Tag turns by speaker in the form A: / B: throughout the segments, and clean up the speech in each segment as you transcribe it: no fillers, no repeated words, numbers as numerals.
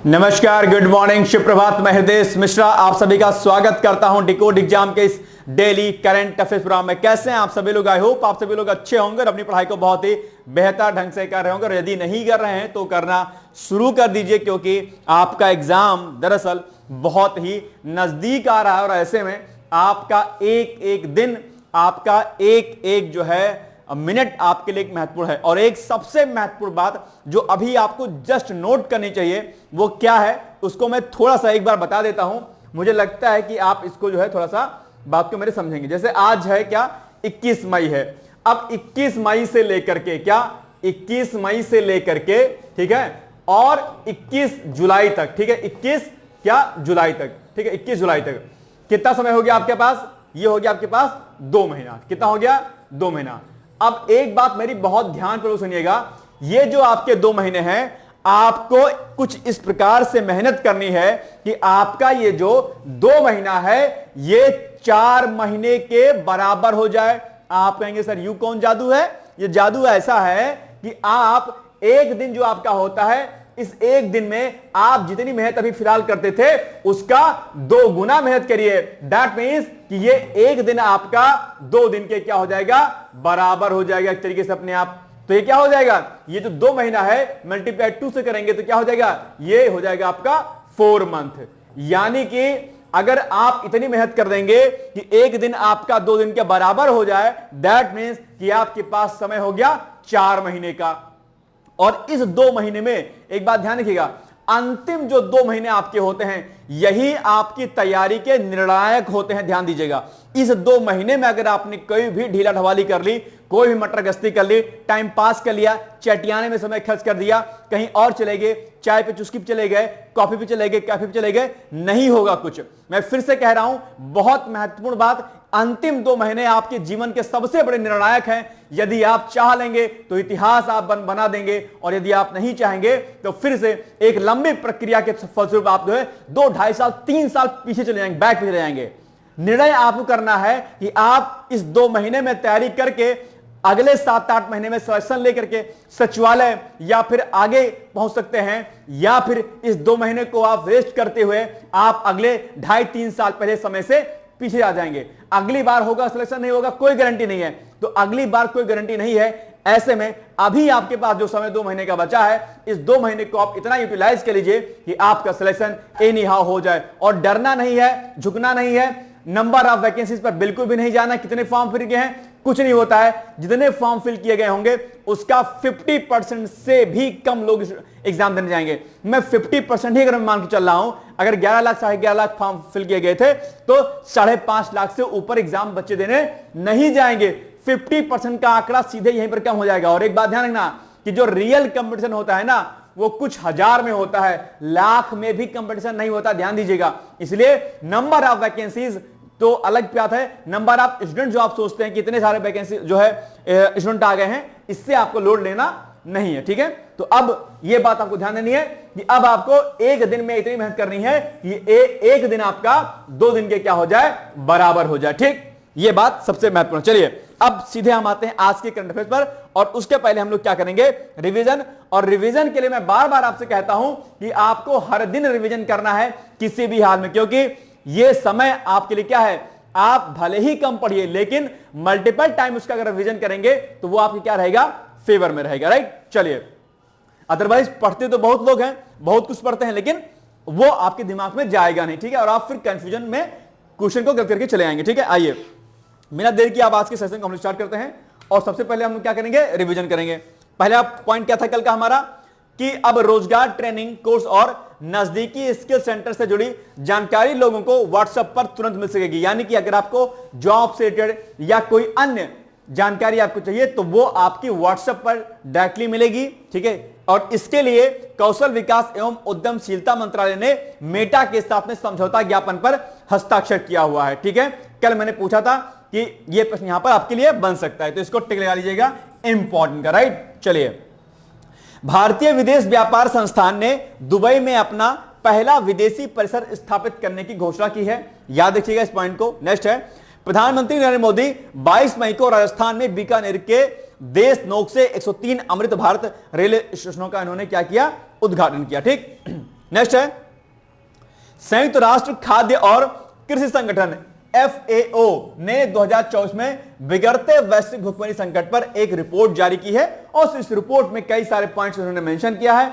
A: नमस्कार, good morning, सुप्रभात। मैं हृदय मिश्रा आप सभी का स्वागत करता हूं डिकोड एग्जाम के इस डेली करंट अफेयर्स प्रोग्राम में। कैसे हैं आप सभी लोग? आई होप आप सभी लोग अच्छे होंगे और अपनी पढ़ाई को बहुत ही बेहतर ढंग से कर रहे होंगे। और यदि नहीं कर रहे हैं तो करना शुरू कर दीजिए, क्योंकि आपका एग्जाम दरअसल बहुत ही नजदीक आ रहा है। और ऐसे में आपका एक एक दिन, आपका एक एक जो है मिनट आपके लिए एक महत्वपूर्ण है। और एक सबसे महत्वपूर्ण बात जो अभी आपको जस्ट नोट करनी चाहिए वो क्या है, उसको मैं थोड़ा सा एक बार बता देता हूं। मुझे लगता है कि आप इसको जो है थोड़ा सा बात को मेरे समझेंगे। जैसे आज है क्या, 21 मई है। अब 21 मई से लेकर के क्या, 21 मई से लेकर के, ठीक है, और 21 जुलाई तक, ठीक है, 21 क्या जुलाई तक, ठीक है, 21 जुलाई तक कितना समय हो गया आपके पास? ये हो गया आपके पास 2 महीना। कितना हो गया? 2 महीना। अब एक बात मेरी बहुत ध्यान पूर्वक सुनिएगा, ये जो आपके 2 महीने हैं, आपको कुछ इस प्रकार से मेहनत करनी है कि आपका ये जो 2 महीना है ये 4 महीने के बराबर हो जाए। आप कहेंगे सर यूं कौन जादू है? ये जादू ऐसा है कि आप एक दिन जो आपका होता है, इस एक दिन में आप जितनी मेहनत अभी फिलहाल करते थे उसका 2 गुना मेहनत करिए। दैट मीन्स कि ये एक दिन आपका 2 दिन के क्या हो जाएगा? बराबर हो जाएगा एक तरीके से अपने आप। तो ये क्या हो जाएगा? ये जो 2 महीना है मल्टीप्लाई 2 से करेंगे तो क्या हो जाएगा? ये हो जाएगा आपका 4 मंथ। यानी कि अगर आप इतनी मेहनत कर देंगे कि एक दिन आपका 2 दिन के बराबर हो जाए, दैट मीन्स कि आपके पास समय हो गया 4 महीने का। और इस 2 महीने में एक बात ध्यान रखिएगा, अंतिम जो 2 महीने आपके होते हैं यही आपकी तैयारी के निर्णायक होते हैं। ध्यान दीजिएगा, इस 2 महीने में अगर आपने कोई भी ढीला ढवाली कर ली, कोई भी मटर गश्ती कर ली, टाइम पास कर लिया, चटियाने में समय खर्च कर दिया, कहीं और चले गए, चाय पे चुस्की पे चले गए, कॉफी पे चले गए, कैफे पे चले गए, नहीं होगा कुछ। मैं फिर से कह रहा हूं, बहुत महत्वपूर्ण बात, अंतिम 2 महीने आपके जीवन के सबसे बड़े निर्णायक हैं। यदि आप चाह लेंगे तो इतिहास आप बना देंगे, और यदि आप नहीं चाहेंगे तो फिर से एक लंबी प्रक्रिया के फलस्वरूप आप जो है 2, 2.5 साल, 3 साल पीछे चले जाएंगे, बैक पीछे जाएंगे। निर्णय आपको करना है कि आप इस 2 महीने में तैयारी करके अगले 7-8 महीने में सिलेक्शन लेकर के सचिवालय या फिर आगे पहुंच सकते हैं, या फिर इस 2 महीने को आप वेस्ट करते हुए आप अगले 2.5-3 साल पहले समय से पीछे आ जाएंगे। अगली बार होगा सिलेक्शन, नहीं होगा कोई गारंटी नहीं है। तो अगली बार कोई गारंटी नहीं है। ऐसे में अभी आपके पास जो समय 2 महीने का बचा है, इस 2 महीने को आप इतना यूटिलाइज कर लीजिए कि आपका सिलेक्शन एनी हाउ हो जाए। और डरना नहीं है, झुकना नहीं है, नंबर ऑफ वैकेंसीज पर बिल्कुल भी नहीं जाना। कितने फॉर्म फिल किए हैं, कुछ नहीं होता है। जितने फॉर्म फिल किए गए होंगे उसका 50% से भी कम लोग एग्जाम देने जाएंगे। मैं 50% ही अगर मैं मान के चल रहा हूं, अगर 11 लाख 11.5 लाख फॉर्म फिल किए गए थे तो 5.5 लाख से ऊपर एग्जाम बच्चे देने नहीं जाएंगे। 50% का आंकड़ा सीधे यहीं पर कम हो जाएगा। और एक बात ध्यान रखना कि जो रियल कंपटीशन होता है ना, वो कुछ हजार में होता है, लाख में भी कंपटीशन नहीं होता। ध्यान दीजिएगा। इसलिए नंबर ऑफ वैकेंसीज तो अलग बात है, नंबर ऑफ स्टूडेंट जो आप सोचते हैं कि इतने सारे वैकेंसी जो है स्टूडेंट आ गए हैं, इससे आपको लोड लेना नहीं है। ठीक है, तो अब यह बात आपको ध्यान देनी है कि अब आपको एक दिन में इतनी मेहनत करनी है कि एक दिन आपका 2 दिन के क्या हो जाए? बराबर हो जाए। ठीक, यह बात सबसे महत्वपूर्ण। चलिए अब सीधे हम आते हैं आज के करंट अफेयर्स पर, और उसके पहले हम लोग क्या करेंगे? रिवीजन। और रिवीजन के लिए मैं बार बार आपसे कहता हूं कि आपको हर दिन रिवीजन करना है किसी भी हाल में, क्योंकि यह समय आपके लिए क्या है? आप भले ही कम पढ़िए लेकिन मल्टीपल टाइम उसका अगर रिवीजन करेंगे तो वो आपके क्या रहेगा? फेवर में रहेगा। राइट, चलिए। अदरवाइज पढ़ते तो बहुत लोग हैं, बहुत कुछ पढ़ते हैं, लेकिन वो आपके दिमाग में जाएगा नहीं। ठीक है, और आप फिर कंफ्यूजन में क्वेश्चन को गलत करके चले आएंगे। ठीक है, आइए बिना देर की आप आज के सेशन को हम स्टार्ट करते हैं। और सबसे पहले हम क्या करेंगे? रिवीजन करेंगे। पहले आप पॉइंट क्या था कल का हमारा कि अब रोजगार ट्रेनिंग कोर्स और नजदीकी स्किल सेंटर से जुड़ी जानकारी लोगों को व्हाट्सएप पर तुरंत मिल सकेगी। यानी कि अगर आपको जॉब से रिलेटेड या कोई अन्य जानकारी आपको चाहिए तो वो आपकी व्हाट्सएप पर डायरेक्टली मिलेगी। ठीक है, और इसके लिए कौशल विकास एवं उद्यमशीलता मंत्रालय ने मेटा के साथ में समझौता ज्ञापन पर हस्ताक्षर किया हुआ है। ठीक है, कल मैंने पूछा था कि यह प्रश्न यहां पर आपके लिए बन सकता है, तो इसको टिक लगा लीजिएगा, इंपॉर्टेंट का। राइट, चलिए। भारतीय विदेश व्यापार संस्थान ने दुबई में अपना पहला विदेशी परिसर स्थापित करने की घोषणा की है। याद रखिएगा इस पॉइंट को। नेक्स्ट है, प्रधानमंत्री नरेंद्र मोदी 22 मई को राजस्थान में बीकानेर के देश नोक से 103 अमृत भारत रेलवे स्टेशनों का इन्होंने क्या किया? उद्घाटन किया। ठीक, नेक्स्ट है संयुक्त राष्ट्र खाद्य और कृषि संगठन FAO ने 2024 में बिगड़ते वैश्विक भुखमरी संकट पर एक रिपोर्ट जारी की है और इस रिपोर्ट में कई सारे पॉइंट्स उन्होंने मेंशन किया है।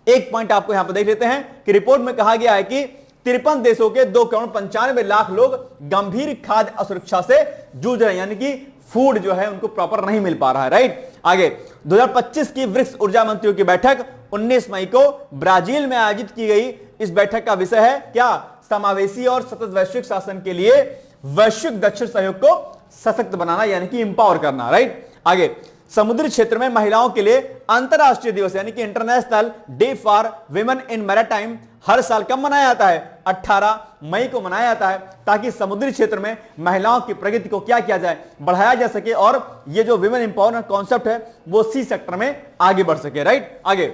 A: एक पॉइंट आपको यहां पर देख लेते हैं कि रिपोर्ट में कहा गया है कि 53 देशों के 2,95,00,000 लोग गंभीर खाद्य असुरक्षा से जूझ रहे हैं, यानी कि फूड जो है उनको प्रॉपर नहीं मिल पा रहा है। राइट, आगे 2025 की ब्रिक्स ऊर्जा मंत्रियों की बैठक 19 मई को ब्राजील में आयोजित की गई। इस बैठक का विषय है क्या? समावेशी और सतत वैश्विक शासन के लिए वैश्विक दक्षिण सहयोग को सशक्त बनाना, यानी कि इंपावर करना। राइट, आगे समुद्री क्षेत्र में महिलाओं के लिए अंतरराष्ट्रीय दिवस यानी कि international day for women in maritime हर साल कब मनाया जाता है? 18 मई को मनाया जाता है, ताकि समुद्री क्षेत्र में महिलाओं की प्रगति को क्या किया जाए, बढ़ाया जा सके और ये जो विमेन इंपावरमेंट कॉन्सेप्ट है वो सी सेक्टर में आगे बढ़ सके। राइट, आगे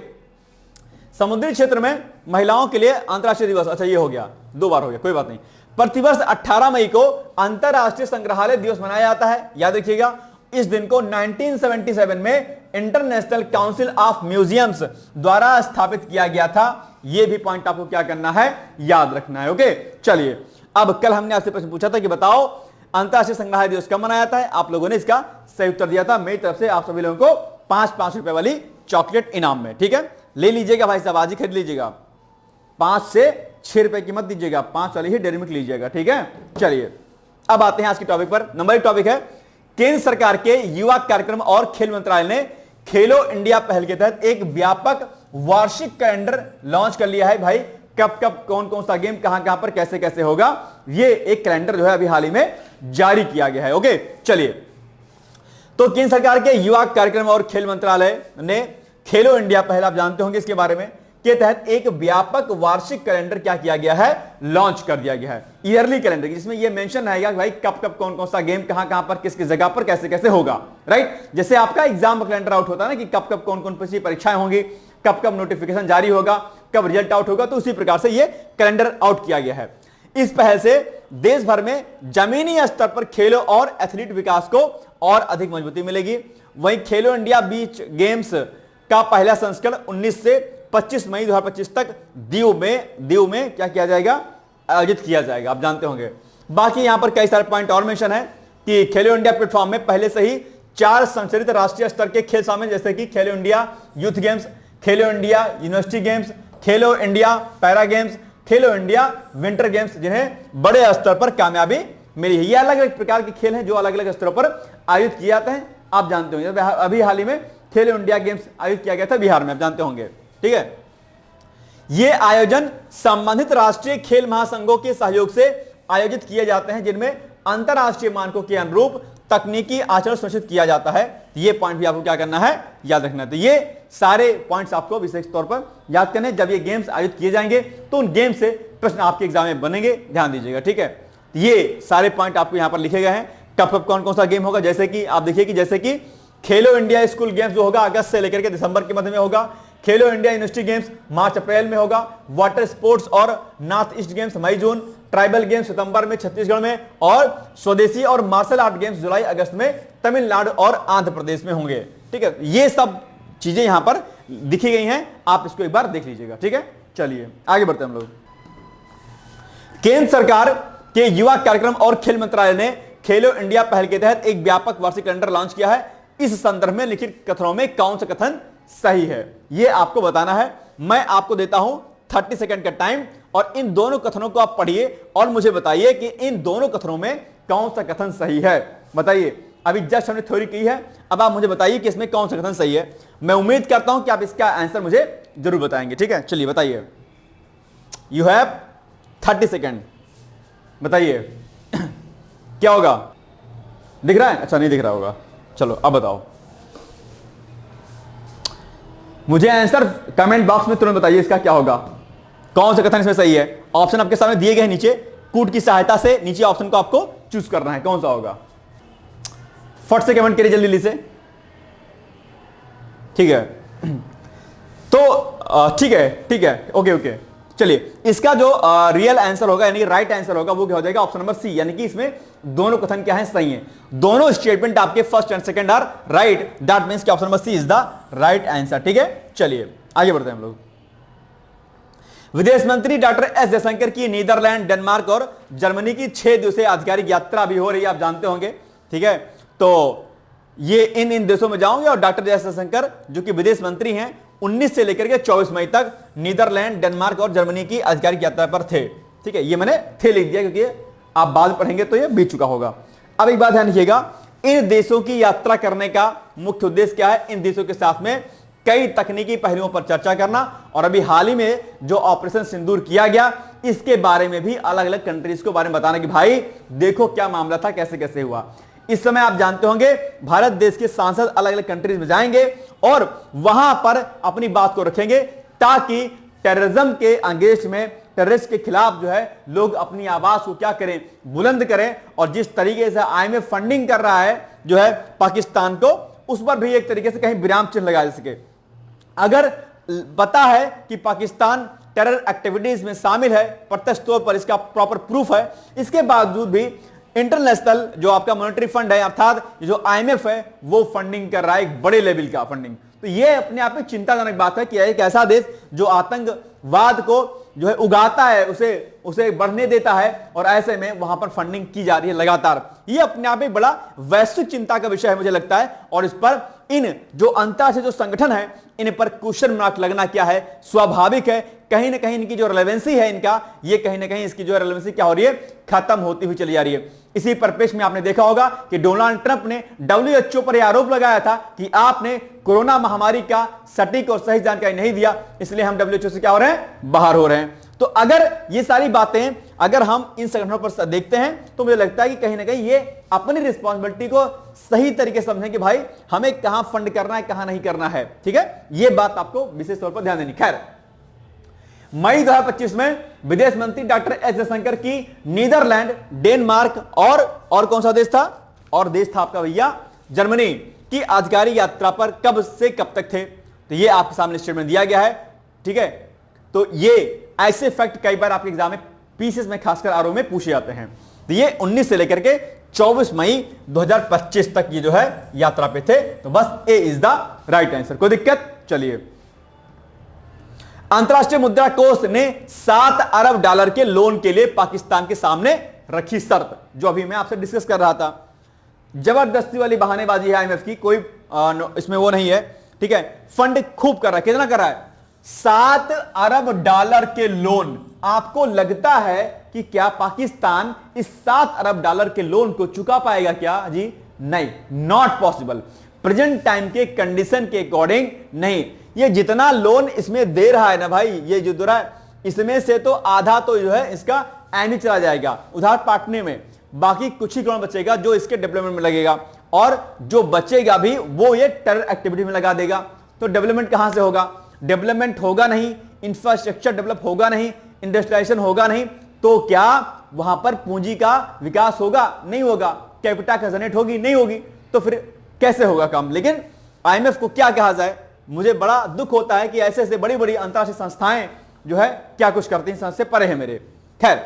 A: समुद्री क्षेत्र में महिलाओं के लिए अंतरराष्ट्रीय दिवस, अच्छा ये हो गया, 2 बार हो गया, कोई बात नहीं। प्रतिवर्ष 18 मई को अंतरराष्ट्रीय संग्रहालय दिवस मनाया जाता है, याद रखिएगा। इस दिन को 1977 में इंटरनेशनल काउंसिल ऑफ म्यूजियम्स द्वारा स्थापित किया गया था। यह भी पॉइंट आपको क्या करना है, याद रखना है। ओके, चलिए अब कल हमने आपसे प्रश्न पूछा था कि बताओ अंतरराष्ट्रीय संग्रहालय दिवस कब मनाया जाता है। आप लोगों ने इसका सही उत्तर दिया था। मेरी तरफ से आप सभी लोगों को 5-5 रुपए वाली चॉकलेट इनाम में, ठीक है, ले लीजिएगा भाई साहब, आज ही खरीद लीजिएगा। 5 से 6 रुपए की मत दीजिएगा, 5 वाली ही डेयरी मिल्क लीजिएगा, ठीक है। चलिए अब आते हैं आज के टॉपिक पर। नंबर 1 टॉपिक है केंद्र सरकार के युवा कार्यक्रम और खेल मंत्रालय ने खेलो इंडिया पहल के तहत एक व्यापक वार्षिक कैलेंडर लॉन्च कर लिया है। भाई कब कब कौन कौन सा गेम कहां कहां पर कैसे कैसे होगा, ये एक कैलेंडर जो है अभी हाल ही में जारी किया गया है। ओके, चलिए तो केंद्र सरकार के युवा कार्यक्रम और खेल मंत्रालय ने खेलो इंडिया पहल, आप जानते होंगे इसके बारे में, के तहत एक व्यापक वार्षिक कैलेंडर क्या किया गया है, लॉन्च कर दिया गया है। ईयरली कैलेंडर जिसमें यह मेंशन रहेगा भाई कब कब कौन कौन सा गेम कहां कहां पर किस किस जगह पर कैसे कैसे होगा। राइट, जैसे आपका एग्जाम कैलेंडर आउट होता है ना कि कब कब कौन कौन सी परीक्षाएं होंगी, कब कब नोटिफिकेशन जारी होगा, कब रिजल्ट आउट होगा, तो उसी प्रकार से यह कैलेंडर आउट किया गया है। इस पहल से देश भर में जमीनी स्तर पर खेलों और एथलीट विकास को और अधिक मजबूती मिलेगी। वहीं खेलो इंडिया बीच गेम्स का पहला संस्करण 19 से 25 मई 2025 तक दीव में क्या किया जाएगा, आयोजित किया जाएगा, आप जानते होंगे। बाकी यहां पर कई सारे पॉइंट और मेंशन है कि खेलो इंडिया प्लेटफॉर्म में पहले से ही 4 संचालित राष्ट्रीय स्तर के खेल शामिल, जैसे कि खेलो इंडिया यूथ गेम्स, खेलो इंडिया यूनिवर्सिटी गेम्स, खेलो इंडिया पैरा गेम्स, खेलो इंडिया विंटर गेम्स, जिन्हें बड़े स्तर पर कामयाबी मिली है। ये अलग अलग प्रकार के खेल हैं जो अलग अलग स्तरों पर आयोजित किए जाते हैं, आप जानते होंगे। अभी हाल ही में खेलो इंडिया गेम्स आयोजित किया गया था बिहार में, आप जानते होंगे, ठीक है। ये आयोजन संबंधित राष्ट्रीय खेल महासंघों के सहयोग से आयोजित किए जाते हैं, जिनमें अंतरराष्ट्रीय मानकों के अनुरूप तकनीकी आचरण सुनिश्चित किया जाता है। ये पॉइंट भी आपको क्या करना है, याद रखना है। तो ये सारे पॉइंट्स आपको विशेष तौर पर याद करने, जब ये गेम्स आयोजित किए जाएंगे तो उन गेम से प्रश्न आपके एग्जाम में बनेंगे, ध्यान दीजिएगा, ठीक है। ये सारे पॉइंट आपको यहां पर लिखे गए हैं, कब कब कौन कौन सा गेम होगा। जैसे कि आप देखिए कि जैसे कि खेलो इंडिया स्कूल गेम्स जो होगा अगस्त से लेकर के दिसंबर के मध्य में होगा। खेलो इंडिया यूनिवर्सिटी गेम्स मार्च अप्रैल में होगा। वाटर स्पोर्ट्स और नॉर्थ ईस्ट गेम्स मई जून। ट्राइबल गेम्स सितंबर में छत्तीसगढ़ में, और स्वदेशी और मार्शल आर्ट गेम्स जुलाई अगस्त में तमिलनाडु और आंध्र प्रदेश में होंगे, ठीक है। ये सब चीजें यहां पर दिखी गई हैं, आप इसको एक बार देख लीजिएगा, ठीक है। चलिए आगे बढ़ते हैं हम लोग। केंद्र सरकार के युवा कार्यक्रम और खेल मंत्रालय ने खेलो इंडिया पहल के तहत एक व्यापक वार्षिक कैलेंडर लॉन्च किया है। इस संदर्भ में लिखित कथनों में कौन सा कथन सही है, यह आपको बताना है। मैं आपको देता हूं 30 सेकंड का टाइम, और इन दोनों कथनों को आप पढ़िए और मुझे बताइए कि इन दोनों कथनों में कौन सा कथन सही है। बताइए, अभी जस्ट हमने थ्योरी की है, अब आप मुझे बताइए कि इसमें कौन सा कथन सही है। मैं उम्मीद करता हूं कि आप इसका आंसर मुझे जरूर बताएंगे, ठीक है। चलिए बताइए, यू हैव 30 सेकंड, बताइए क्या होगा। दिख रहा है? अच्छा नहीं दिख रहा होगा, चलो अब बताओ मुझे आंसर कमेंट बॉक्स में तुरंत बताइए इसका क्या होगा, कौन सा कथन इसमें सही है। ऑप्शन आपके सामने दिए गए हैं नीचे, कूट की सहायता से नीचे ऑप्शन को आपको चूज करना है, कौन सा होगा। फट से कमेंट करिए जल्दी से, ठीक है। तो ठीक है, ओके। चलिए, इसका जो रियल आंसर होगा यानी राइट आंसर होगा वो क्या हो जाएगा, ऑप्शन नंबर सी, यानी कि इसमें दोनों कथन क्या है, सही है। दोनों स्टेटमेंट आपके first and second are right, that means कि option number C is the right answer, ठीक है। चलिए आगे बढ़ते हैं हम लोग। विदेश मंत्री डॉक्टर एस जयशंकर की नीदरलैंड, डेनमार्क और जर्मनी की 6 दिवसीय आधिकारिक यात्रा भी हो रही है, आप जानते होंगे। ठीक है, तो ये इन देशों में जाओगे और डॉक्टर एस जयशंकर जो कि विदेश मंत्री हैं 19 से लेकर के 24 मई तक नीदरलैंड, डेनमार्क और जर्मनी की आधिकारिक यात्रा पर थे। ठीक है, ये मैंने थे लिख दिया क्योंकि आप बाद में पढ़ेंगे तो ये बीत चुका होगा। अब एक बात ध्यान रखिएगा, इन देशों की यात्रा करने का मुख्य उद्देश्य क्या है? इन देशों के साथ में कई तकनीकी पहलुओं पर चर्चा करना और अभी हाल ही में जो ऑपरेशन सिंदूर किया गया इसके बारे में भी अलग अलग कंट्रीज को बारे में बताना कि भाई देखो क्या मामला था, कैसे कैसे हुआ। इस समय आप जानते होंगे भारत देश के सांसद अलग अलग कंट्रीज में जाएंगे और वहां पर अपनी बात को रखेंगे ताकि टेररिज्म के अगेंस्ट में, टेररिस्ट के खिलाफ जो है लोग अपनी आवाज को क्या करें, बुलंद करें। और जिस तरीके से IMF फंडिंग कर रहा है जो है पाकिस्तान को, उस पर भी एक तरीके से कहीं विराम चिन्ह लगा जा सके। अगर पता है कि पाकिस्तान टेरर एक्टिविटीज में शामिल है, प्रत्यक्ष तौर पर इसका प्रॉपर प्रूफ है, इसके बावजूद भी इंटरनेशनल जो आपका मॉनेटरी फंड है अर्थात जो IMF है वो फंडिंग कर रहा है, एक बड़े लेवल का फंडिंग। तो ये अपने आप में चिंताजनक बात है कि एक ऐसा देश जो आतंकवाद को जो है उगाता है, उसे बढ़ने देता है और ऐसे में वहां पर फंडिंग की जा रही है लगातार। ये अपने आप में बड़ा वैश्विक चिंता का विषय है मुझे लगता है। और इस पर इन जो अंतर्राष्ट्रीय जो संगठन है इन पर क्वेश्चन मार्क लगना क्या है, स्वाभाविक है। कहीं ना कहीं इनकी जो रेलेवेंसी है इनका, ये कहीं ना कहीं इसकी जो रेलेवेंसी क्या हो रही है, खत्म होती हुई चली जा रही है। इसी परिप्रेक्ष्य में आपने देखा होगा कि डोनाल्ड ट्रंप ने WHO पर यह आरोप लगाया था कि आपने कोरोना महामारी का सटीक और सही जानकारी नहीं दिया, इसलिए हम WHO से क्या हो रहे हैं, बाहर हो रहे हैं। तो अगर ये सारी बातें अगर हम इन संगठनों पर देखते हैं तो मुझे लगता है कि कहीं ना कहीं ये अपनी रिस्पॉन्सिबिलिटी को सही तरीके से समझें कि भाई हमें कहां फंड करना है, कहां नहीं करना है। ठीक है, ये बात आपको विशेष तौर पर ध्यान देनी। खैर, मई 2025 में विदेश मंत्री डॉक्टर एस जयशंकर की नीदरलैंड, डेनमार्क और कौन सा देश था, और देश था आपका भैया जर्मनी की आधिकारिक यात्रा पर कब से कब तक थे, तो ये आपके सामने स्टेटमेंट दिया गया है। ठीक है, तो ये ऐसे फैक्ट कई बार आपके एग्जाम में पीसीएस में खासकर आरओ में पूछे जाते हैं। तो ये 19 से लेकर के 24 मई 2025 तक ये जो है यात्रा पे थे। तो बस ए इज द राइट आंसर, कोई दिक्कत? चलिए, अंतरराष्ट्रीय मुद्रा कोष ने $7 अरब के लोन के लिए पाकिस्तान के सामने रखी शर्त, जो अभी मैं आपसे डिस्कस कर रहा था। जबरदस्ती वाली बहानेबाजी है IMF की, कोई इसमें वो नहीं है। ठीक है, फंड खूब कर रहा है। कितना कर रहा है? $7 अरब के लोन। आपको लगता है कि क्या पाकिस्तान इस $7 अरब के लोन को चुका पाएगा क्या? जी नहीं, नॉट पॉसिबल। प्रेजेंट टाइम के कंडीशन के अकॉर्डिंग नहीं। ये जितना लोन इसमें दे रहा है ना भाई, ये जो दे रहा है इसमें से तो आधा तो जो है इसका एम ही चला जाएगा उधार पाटने में, बाकी कुछ ही करोड़ बचेगा जो इसके डेवलपमेंट में लगेगा, और जो बचेगा भी वो ये टेरर एक्टिविटी में लगा देगा। तो डेवलपमेंट कहां से होगा? डेवलपमेंट होगा नहीं, इंफ्रास्ट्रक्चर डेवलप होगा नहीं, इंडस्ट्रियलाइजेशन होगा नहीं, तो क्या वहां पर पूंजी का विकास होगा? नहीं होगा। कैपिटा का जनरेट होगी? नहीं होगी। तो फिर कैसे होगा काम? लेकिन IMF को क्या कहा जाए, मुझे बड़ा दुख होता है कि ऐसे ऐसे बड़ी बड़ी अंतरराष्ट्रीय संस्थाएं जो है क्या कुछ करती हैं, संस्था से परे है मेरे। खैर,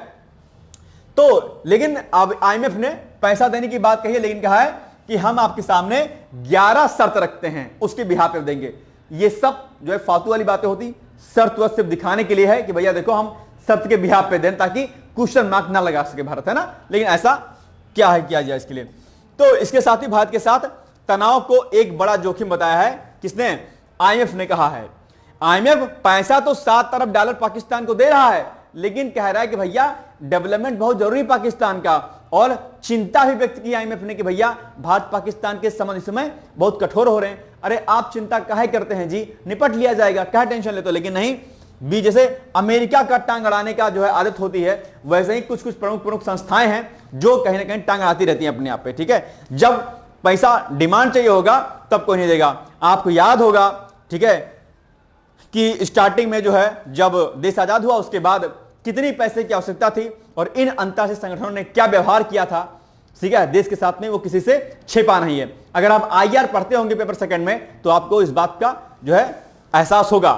A: तो लेकिन अब IMF ने पैसा देने की बात कही है, लेकिन कहा है कि हम आपके सामने 11 शर्त रखते हैं, उसके बिहाफ पर देंगे। ये सब जो है फालतू वाली बातें होती, शर्त वह सिर्फ दिखाने के लिए है कि भैया देखो हम शर्त के बिहाफ पे दें ताकि क्वेश्चन मार्क ना लगा सके भारत, है ना। लेकिन ऐसा क्या है, किया जाए इसके लिए। तो इसके साथ ही भारत के साथ तनाव को एक बड़ा जोखिम बताया है किसने? IMF ने कहा है। IMF पैसा तो $7 अरब पाकिस्तान को दे रहा है, लेकिन कह रहा है कि भैया डेवलपमेंट बहुत जरूरी पाकिस्तान का, और चिंता भी व्यक्त की IMF ने कि भैया भारत पाकिस्तान के संबंध इस समय बहुत कठोर हो रहे हैं। अरे आप चिंता काहे करते हैं जी, निपट लिया जाएगा, क्या टेंशन लेते हो। लेकिन नहीं भी, जैसे अमेरिका का टांग अड़ाने का जो है आदत होती है, वैसे ही कुछ कुछ प्रमुख संस्थाएं हैं जो कहीं ना कहीं टांग अड़ाती रहती हैं अपने आप पे। ठीक है, जब पैसा डिमांड चाहिए होगा तब कोई नहीं देगा। आपको याद होगा, ठीक है, कि स्टार्टिंग में जो है जब देश आजाद हुआ उसके बाद कितनी पैसे की आवश्यकता थी और इन अंतरराष्ट्रीय संगठनों ने क्या व्यवहार किया था, ठीक है, देश के साथ में, वो किसी से छिपा नहीं है। अगर आप IR पढ़ते होंगे पेपर सेकंड में तो आपको इस बात का जो है एहसास होगा।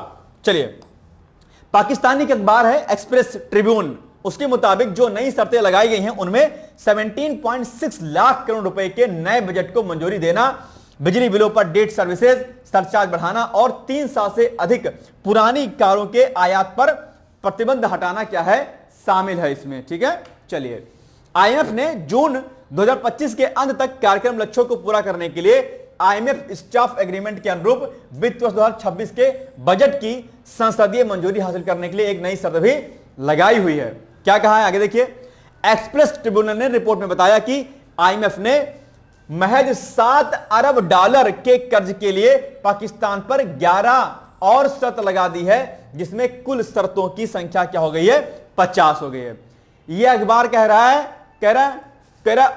A: चलिए, पाकिस्तानी एक अखबार है एक्सप्रेस ट्रिब्यून, उसके मुताबिक जो नई शर्तें लगाई गई हैं उनमें 17.6 लाख करोड़ रुपए के नए बजट को मंजूरी देना, बिजली बिलों पर डेट सर्विसेज सरचार्ज बढ़ाना और 3 साल से अधिक पुरानी कारों के आयात पर प्रतिबंध हटाना क्या है, शामिल है इसमें। ठीक है, चलिए। आईएमएफ ने जून 2025 के अंत तक कार्यक्रम लक्ष्यों को पूरा करने के लिए आईएमएफ स्टाफ एग्रीमेंट के अनुरूप वित्त वर्ष 2026 के बजट की संसदीय मंजूरी हासिल करने के लिए एक नई शर्त भी लगाई हुई है। क्या कहा है, आगे देखिए। एक्सप्रेस ट्रिब्यूनल ने रिपोर्ट में बताया कि आईएमएफ ने महज 7 अरब डॉलर के कर्ज के लिए पाकिस्तान पर 11 और शर्त लगा दी है, जिसमें कुल शर्तों की संख्या क्या हो गई है, 50 हो गई है। यह अखबार कह रहा है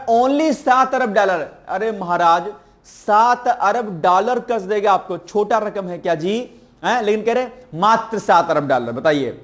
A: ओनली 7 अरब डॉलर। अरे महाराज, 7 अरब डॉलर कर्ज देगा आपको, छोटा रकम है क्या जी, है? लेकिन कह रहे मात्र 7 अरब डॉलर। बताइए,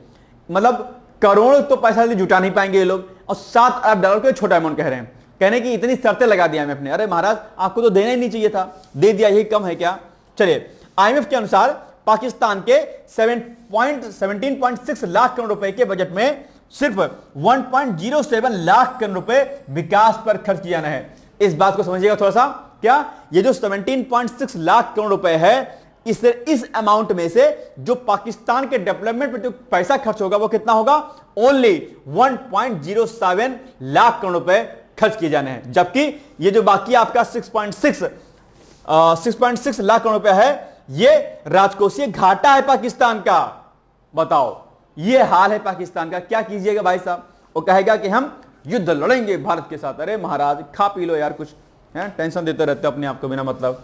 A: मतलब करोड़ तो पैसा जुटा नहीं पाएंगे ये लोग, और 7 अरब डॉलर को छोटा अमाउंट कह रहे हैं। कहने की इतनी शर्तें लगा दी आईएमएफ ने। अरे महाराज, आपको तो देना ही नहीं चाहिए था, दे दिया, यही कम है क्या। चलिए, आईएमएफ के अनुसार पाकिस्तान के 17.6 लाख करोड़ रुपए के बजट में सिर्फ 1.07 लाख करोड़ रुपए विकास पर खर्च किया जाना है। इस बात को समझिएगा थोड़ा सा। क्या ये जो 17.6 लाख करोड़ रुपए है, इस अमाउंट में से जो पाकिस्तान के डेवलपमेंट पर जो पैसा खर्च होगा वो कितना होगा, ओनली 1.07 लाख करोड़ रुपए खर्च किए जाने हैं। जबकि ये जो बाकी आपका 6.6 लाख करोड़ रुपए है, ये राजकोषीय घाटा है पाकिस्तान का। बताओ, ये हाल है पाकिस्तान का। क्या कीजिएगा भाई साहब, वो कहेगा कि हम युद्ध लड़ेंगे भारत के साथ। अरे महाराज, खा पी लो यार, कुछ है, टेंशन देते रहते अपने आप को बिना मतलब।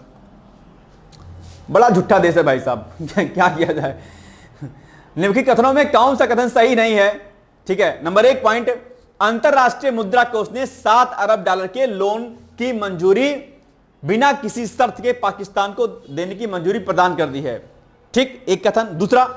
A: बड़ा झूठा देश है भाई साहब। क्या किया जाए। निम्नलिखित कथनों में कौन सा कथन सही नहीं है। ठीक है, नंबर 1 पॉइंट, अंतरराष्ट्रीय मुद्रा कोष ने 7 अरब डॉलर के लोन की मंजूरी बिना किसी शर्त के पाकिस्तान को देने की मंजूरी प्रदान कर दी है। ठीक, एक कथन। दूसरा,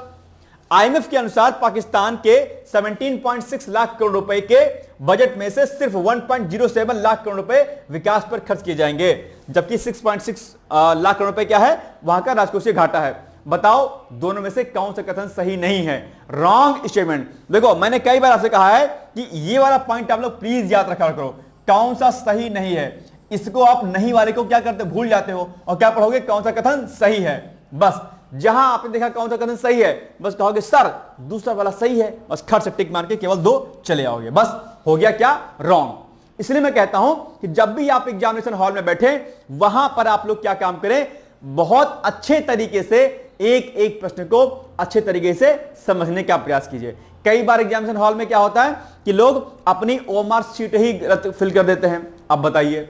A: आईएमएफ के अनुसार पाकिस्तान के 17.6 लाख करोड़ रुपए के बजट में से सिर्फ 1.07 लाख करोड़ रुपए विकास पर खर्च किए जाएंगे, जबकि 6.6 लाख करोड़ रुपए क्या है, वहां का राजकोषीय घाटा है। बताओ, दोनों में से कौन सा कथन सही नहीं है, रॉन्ग स्टेटमेंट। देखो, मैंने कई बार आपसे कहा है कि ये वाला पॉइंट आप लोग प्लीज याद रखा करो, कौन सा सही नहीं है। इसको आप नहीं वाले को क्या करते, भूल जाते हो, और क्या पढ़ोगे, कौन सा कथन सही है। बस जहां आपने देखा कौन सा कथन सही है, बस कहोगे सर दूसरा वाला सही है, बस खट से टिक मार के केवल 2 चले आओगे, बस हो गया क्या, रॉन्ग। इसलिए मैं कहता हूं कि जब भी आप एग्जामिनेशन हॉल में बैठे, वहां पर आप लोग क्या काम करें, बहुत अच्छे तरीके से एक एक प्रश्न को अच्छे तरीके से समझने का प्रयास कीजिए। कई बार एग्जामिनेशन हॉल में क्या होता है कि लोग अपनी ओमार शीट ही गलत फिल कर देते हैं। अब बताइए,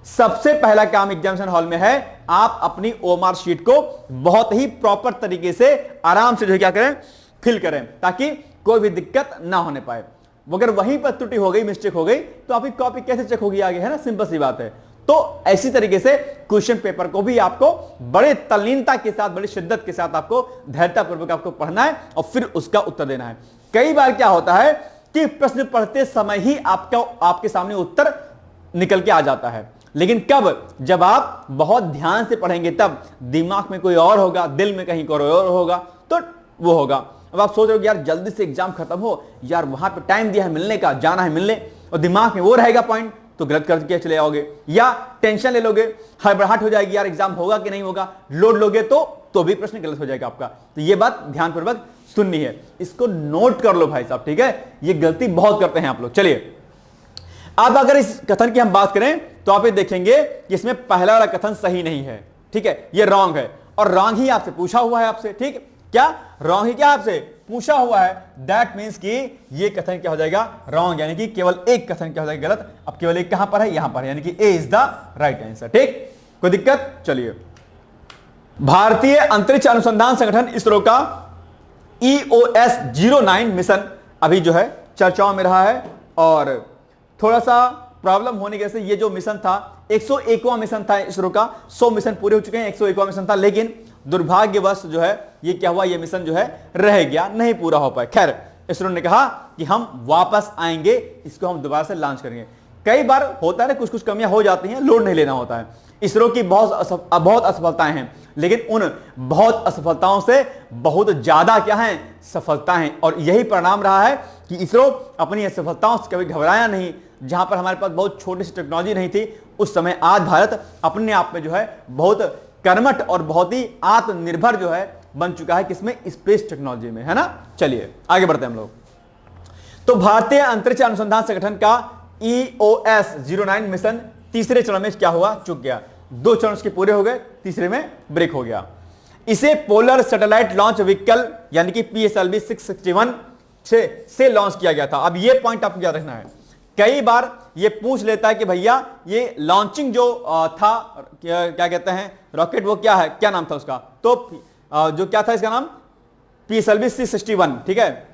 A: सबसे पहला काम एग्जामिनेशन हॉल में है, आप अपनी ओमार शीट को बहुत ही प्रॉपर तरीके से आराम से जो क्या करें, फिल करें, ताकि कोई भी दिक्कत ना होने पाए। अगर वहीं पर त्रुटि हो गई, मिस्टेक हो गई, तो आपकी कॉपी कैसे चेक होगी आगे, है ना, सिंपल सी बात है। तो ऐसी तरीके से क्वेश्चन पेपर को भी आपको बड़े तल्लीनता के साथ, बड़ी शिद्दत के साथ आपको धैर्यतापूर्वक आपको पढ़ना है और फिर उसका उत्तर देना है। कई बार क्या होता है कि प्रश्न पढ़ते समय ही आपके सामने उत्तर निकल के आ जाता है, लेकिन कब, जब आप बहुत ध्यान से पढ़ेंगे, तब दिमाग में कोई और होगा, दिल में कहीं कोई और होगा, तो वो होगा। अब आप सोच रहे हो यार जल्दी से एग्जाम खत्म हो, यार वहां पे टाइम दिया है मिलने का, जाना है मिलने, और दिमाग में वो रहेगा पॉइंट, तो गलत करके चले आओगे, या टेंशन ले लोगे, हड़बड़ाहट हो जाएगी, यार एग्जाम होगा कि नहीं होगा, लोड लोगे तो भी प्रश्न गलत हो जाएगा आपका। तो ये बात ध्यानपूर्वक सुननी है, इसको नोट कर लो भाई साहब, ठीक है। ये गलती बहुत करते हैं आप लोग। चलिए, अब अगर इस कथन की हम बात करें तो आप ये देखेंगे कि इसमें पहला वाला कथन सही नहीं है, ठीक है, ये रॉन्ग है, और रॉन्ग ही आपसे पूछा हुआ है आपसे, ठीक, क्या रॉन्ग ही क्या आपसे पूछा हुआ है, दैट मींस कि ये कथन क्या हो जाएगा, रॉन्ग, यानी कि केवल एक कथन क्या हो जाएगा, गलत। अब केवल एक कहां पर है, यहां पर, यानी कि ए इज द राइट आंसर, ठीक, कोई दिक्कत। चलिए, भारतीय अंतरिक्ष अनुसंधान संगठन इसरो का EOS-09 मिशन अभी जो है चर्चाओं में रहा है, और थोड़ा सा प्रॉब्लम होने की वजह से ये जो मिशन था 101वां मिशन था इसरो का, 100 मिशन पूरे हो चुके हैं, 101वां मिशन था, लेकिन दुर्भाग्यवश जो है ये क्या हुआ, ये मिशन जो है रह गया, नहीं पूरा हो पाया। खैर, इसरो ने कहा कि हम वापस आएंगे, इसको हम दोबारा से लॉन्च करेंगे। कई बार होता है ना, कुछ कुछ कमियां हो जाती हैं, लोड नहीं लेना होता है। इसरो की बहुत असफलताएं हैं, लेकिन उन बहुत असफलताओं से बहुत ज्यादा क्या है, सफलता है, और यही परिणाम रहा है कि इसरो अपनी असफलताओं से कभी घबराया नहीं। जहां पर हमारे पास बहुत छोटी सी टेक्नोलॉजी नहीं थी, उस समय आज भारत अपने आप में जो है बहुत कर्मठ और बहुत ही आत्मनिर्भर जो है बन चुका है किसमें, स्पेस टेक्नोलॉजी में, है ना। चलिए आगे बढ़ते हैं हम लोग। तो भारतीय अंतरिक्ष अनुसंधान संगठन का EOS 09 मिशन तीसरे चरण में क्या हुआ, चूक गया। 2 चरण उसके पूरे हो गए, तीसरे में ब्रेक हो गया। इसे पोलर सैटेलाइट लॉन्च व्हीकल यानी कि PSLV 661 से लॉन्च किया गया था। अब ये पॉइंट आपको याद रखना है, कई बार ये पूछ लेता है कि भैया ये लॉन्चिंग जो था क्या कहते हैं रॉकेट, वो क्या है, क्या नाम था उसका, तो जो क्या था इसका नाम PSLV 661, ठीक है,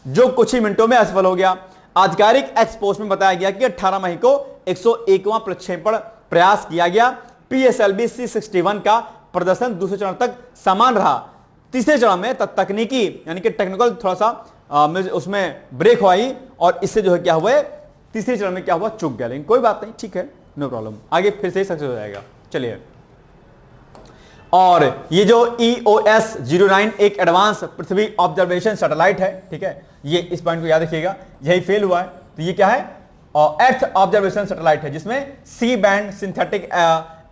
A: जो कुछ ही मिनटों में असफल हो गया। आधिकारिक एक्सपोस्ट में बताया गया कि 18 मई को 101वां प्रक्षेपण प्रयास किया गया। PSLV 661 का प्रदर्शन दूसरे चरण तक समान रहा। तीसरे चरण में तकनीकी यानी कि टेक्निकल थोड़ा सा उसमें ब्रेक हुआ ही, और इससे जो है क्या हुआ, तीसरे चरण में क्या हुआ, चूक गया। लेकिन कोई बात नहीं, ठीक है, नो प्रॉब्लम, आगे फिर से सक्सेस हो जाएगा। चलिए, और ये जो EOS 09 एक एडवांस पृथ्वी ऑब्जर्वेशन सैटेलाइट है, ठीक है, ये इस पॉइंट को याद रखिएगा, यही फेल हुआ है। तो ये क्या है, अर्थ ऑब्जर्वेशन सैटेलाइट है जिसमें C band synthetic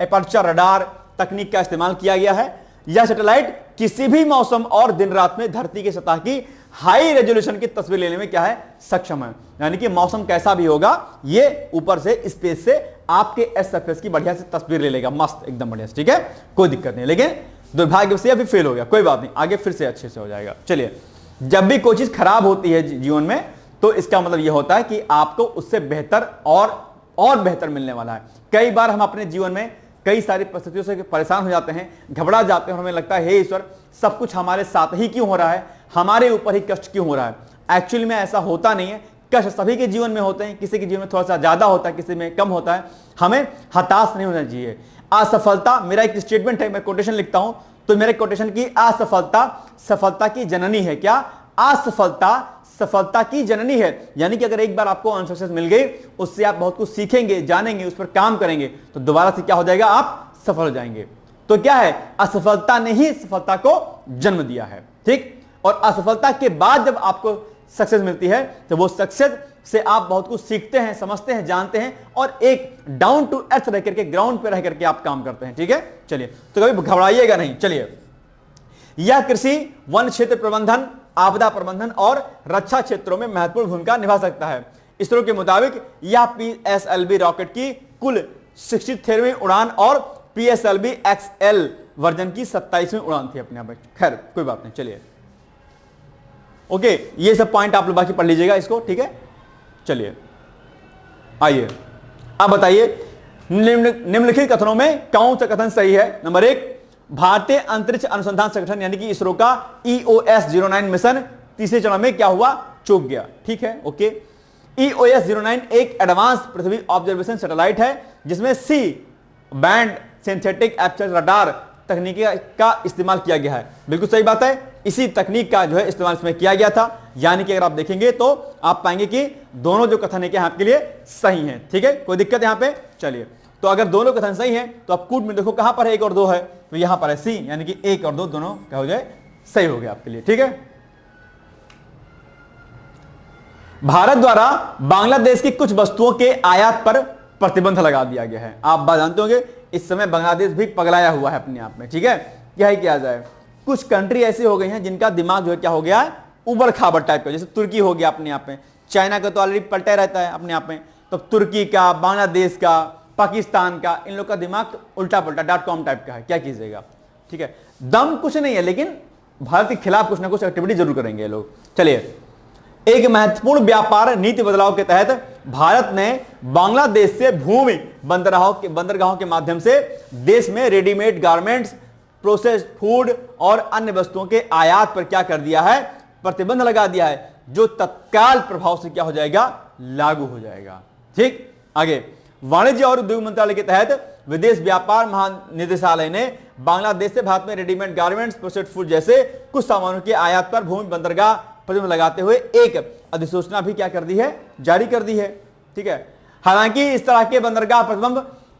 A: aperture radar तकनीक का इस्तेमाल किया गया है। यह सैटेलाइट किसी भी मौसम और दिन रात में धरती की सतह की हाई रेजोल्यूशन की तस्वीर लेने में क्या है, सक्षम है। यानी कि मौसम कैसा भी होगा, ये ऊपर से स्पेस से आपके एस सरफेस की बढ़िया से तस्वीर ले लेगा, मस्त एकदम बढ़िया से, ठीक है, कोई दिक्कत नहीं। लेकिन दुर्भाग्य से अभी फेल हो गया, कोई बात नहीं, आगे फिर से अच्छे से हो जाएगा। चलिए, जब भी कोई चीज खराब होती है जीवन में, तो इसका मतलब यह होता है कि आपको उससे बेहतर और बेहतर मिलने वाला है। कई बार हम अपने जीवन में कई सारी परिस्थितियों से परेशान हो जाते हैं, घबरा जाते हैं, और हमें लगता है हे ईश्वर, सब कुछ हमारे साथ ही क्यों हो रहा है, हमारे ऊपर ही कष्ट क्यों हो रहा है। एक्चुअली में ऐसा होता नहीं है, कष्ट सभी के जीवन में होते हैं, किसी के जीवन में थोड़ा सा ज्यादा होता है, किसी में कम होता है। हमें हताश नहीं होना चाहिए। असफलता, मेरा एक स्टेटमेंट है, मैं कोटेशन लिखता हूं, तो मेरे कोटेशन की असफलता सफलता की जननी है। क्या, असफलता सफलता की जननी है। यानी कि अगर एक बार आपको अनसक्सेस मिल गई, उससे आप बहुत कुछ सीखेंगे, जानेंगे, उस पर काम करेंगे, तो दोबारा से क्या हो जाएगा, आप सफल हो जाएंगे। तो क्या है, असफलता ने ही सफलता को जन्म दिया है, ठीक। और असफलता के बाद जब आपको सक्सेस मिलती है, तो वो सक्सेस से आप बहुत कुछ सीखते हैं, समझते हैं, जानते हैं, और एक डाउन टू अर्थ रह करके, ग्राउंड पे रह करके आप काम करते हैं, ठीक है। चलिए, तो कभी घबराइएगा नहीं। चलिए, यह कृषि, वन क्षेत्र प्रबंधन, आपदा प्रबंधन और रक्षा क्षेत्रों में महत्वपूर्ण भूमिका निभा सकता है। इसरो के मुताबिक यह PSLV रॉकेट की कुल 63वीं उड़ान और PSLV XL वर्जन की 27वीं उड़ान थी अपने आप में। खैर कोई बात नहीं, चलिए ओके, ये सब पॉइंट आप लोग बाकी पढ़ लीजिएगा इसको, ठीक है। चलिए आइए, अब बताइए निम्नलिखित कथनों में कौन सा कथन सही है। नंबर 1, भारतीय अंतरिक्ष अनुसंधान संगठन यानी कि इसरो का EOS 09 मिशन तीसरे चरण में क्या हुआ, चूक गया, ठीक है, ओके। EOS 09 एक एडवांस पृथ्वी ऑब्जर्वेशन सैटेलाइट है जिसमें C band synthetic aperture radar तकनीक का इस्तेमाल किया गया है। बिल्कुल सही बात है, इसी तकनीक का जो है इस्तेमाल इसमें किया गया था। यानी कि अगर आप देखेंगे तो आप पाएंगे कि दोनों जो कथन है कि आपके लिए सही है, ठीक है, कोई दिक्कत यहां पे। चलिए, तो अगर दोनों कथन सही हैं तो आप कूट में देखो कहां पर है 1 और 2 है, तो यहां पर है सी, यानी कि 1 और 2 दोनों क्या हो जाए, सही हो गया आपके लिए, ठीक है। भारत द्वारा बांग्लादेश की कुछ वस्तुओं के आयात पर प्रतिबंध लगा दिया गया है। आप बात जानते होंगे, इस समय बांग्लादेश भी पगलाया हुआ है अपने आप में, ठीक है। क्या ही किया जाए, कुछ कंट्री ऐसी हो गई हैं जिनका दिमाग जो है क्या हो गया है, उबड़ खाबड़ टाइप का। जैसे तुर्की हो गया अपने आप में, चाइना का तो ऑलरेडी पलटा रहता है अपने आप में, तो तुर्की का, बांग्लादेश का, पाकिस्तान का, इन लोग का दिमाग उल्टा पलटा .com टाइप का है। क्या कीजिएगा, ठीक है, दम कुछ नहीं है, लेकिन भारत के खिलाफ कुछ ना कुछ एक्टिविटी जरूर करेंगे ये लोग। चलिए, एक महत्वपूर्ण व्यापार नीति बदलाव के तहत भारत ने बांग्लादेश से भूमि बंदरगाहों के माध्यम से देश में रेडीमेड गारमेंट्स, प्रोसेस्ड फूड और अन्य वस्तुओं के आयात पर क्या कर दिया है, प्रतिबंध लगा दिया है, जो तत्काल प्रभाव से क्या हो जाएगा, लागू हो जाएगा, ठीक। आगे, वाणिज्य और उद्योग मंत्रालय के तहत विदेश व्यापार महानिदेशालय ने बांग्लादेश से भारत में रेडीमेड गारमेंट्स, प्रोसेस्ड फूड जैसे कुछ सामानों के आयात पर भूमि बंदरगाह प्रतिबंध लगाते हुए एक अधिसूचना भी क्या कर दी है, जारी कर दी है, ठीक है। हालांकि इस तरह के बंदरगाह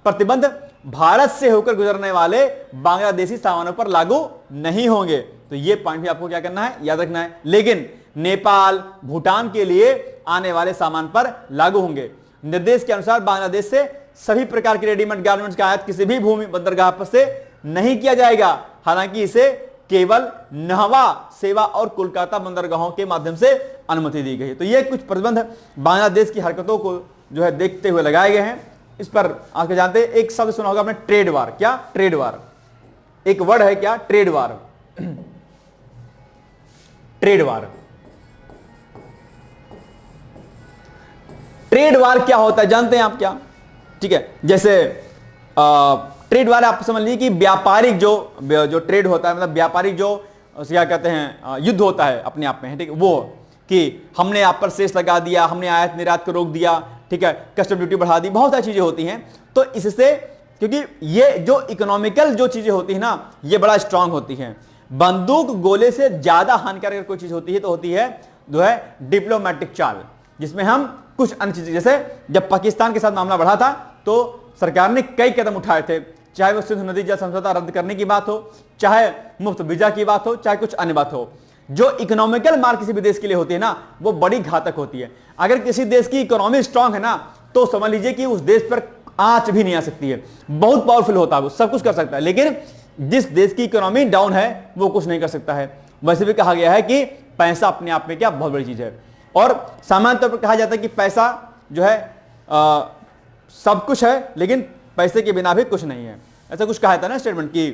A: प्रतिबंध भारत से होकर गुजरने वाले बांग्लादेशी सामानों पर लागू नहीं होंगे। तो ये पॉइंट भी आपको क्या करना है, याद रखना है। लेकिन नेपाल, भूटान के लिए आने वाले सामान पर लागू होंगे। निर्देश के अनुसार बांग्लादेश से सभी प्रकार के रेडीमेड गारमेंट्स का आयात किसी भी भूमि बंदरगाह पर से नहीं किया जाएगा। हालांकि इसे केवल नाहवा, सेवा और कोलकाता बंदरगाहों के माध्यम से अनुमति दी गई है। तो ये कुछ प्रतिबंध बांग्लादेश की हरकतों को जो है देखते हुए लगाए गए हैं। इस पर आगे जानते हैं। एक शब्द सुना होगा आपने, ट्रेड वार। क्या? ट्रेड वार एक वर्ड है क्या? Trade war. Trade war, trade war क्या होता है जानते हैं आप क्या? ठीक है, जैसे ट्रेड वार आप समझ लीजिए कि व्यापारिक जो ट्रेड होता है, मतलब व्यापारिक जो क्या कहते हैं युद्ध होता है अपने आप में, ठीक है, वो कि हमने आप पर सेस लगा दिया, हमने आयात निर्यात को रोक दिया, ठीक है, कस्टम ड्यूटी बढ़ा दी, बहुत सारी चीजें होती हैं। तो इससे, क्योंकि ये जो इकोनॉमिकल जो चीजें होती है ना, ये बड़ा स्ट्रांग होती हैं। बंदूक गोले से ज्यादा हानिकारक कोई चीज होती है तो होती है जो है डिप्लोमेटिक चाल, जिसमें हम कुछ अन्य चीजें, जैसे जब पाकिस्तान के साथ मामला बढ़ा था तो सरकार ने कई कदम उठाए थे, चाहे वो सिंधु नदी जल समझौता रद्द करने की बात हो, चाहे मुफ्त वीजा की बात हो, चाहे कुछ अन्य बात हो। जो इकोनॉमिकल मार किसी भी देश के लिए होती है ना, वो बड़ी घातक होती है। अगर किसी देश की इकोनॉमी स्ट्रांग है ना, तो समझ लीजिए कि उस देश पर आंच भी नहीं आ सकती है। बहुत पावरफुल होता है, वो सब कुछ कर सकता है, लेकिन जिस देश की इकोनॉमी डाउन है वो कुछ नहीं कर सकता है। वैसे भी कहा गया है कि पैसा अपने आप में क्या बहुत बड़ी चीज है, और सामान्य तौर पर कहा जाता है कि पैसा जो है सब कुछ है, लेकिन पैसे के बिना भी कुछ नहीं है। ऐसा कुछ कहा था ना स्टेटमेंट की,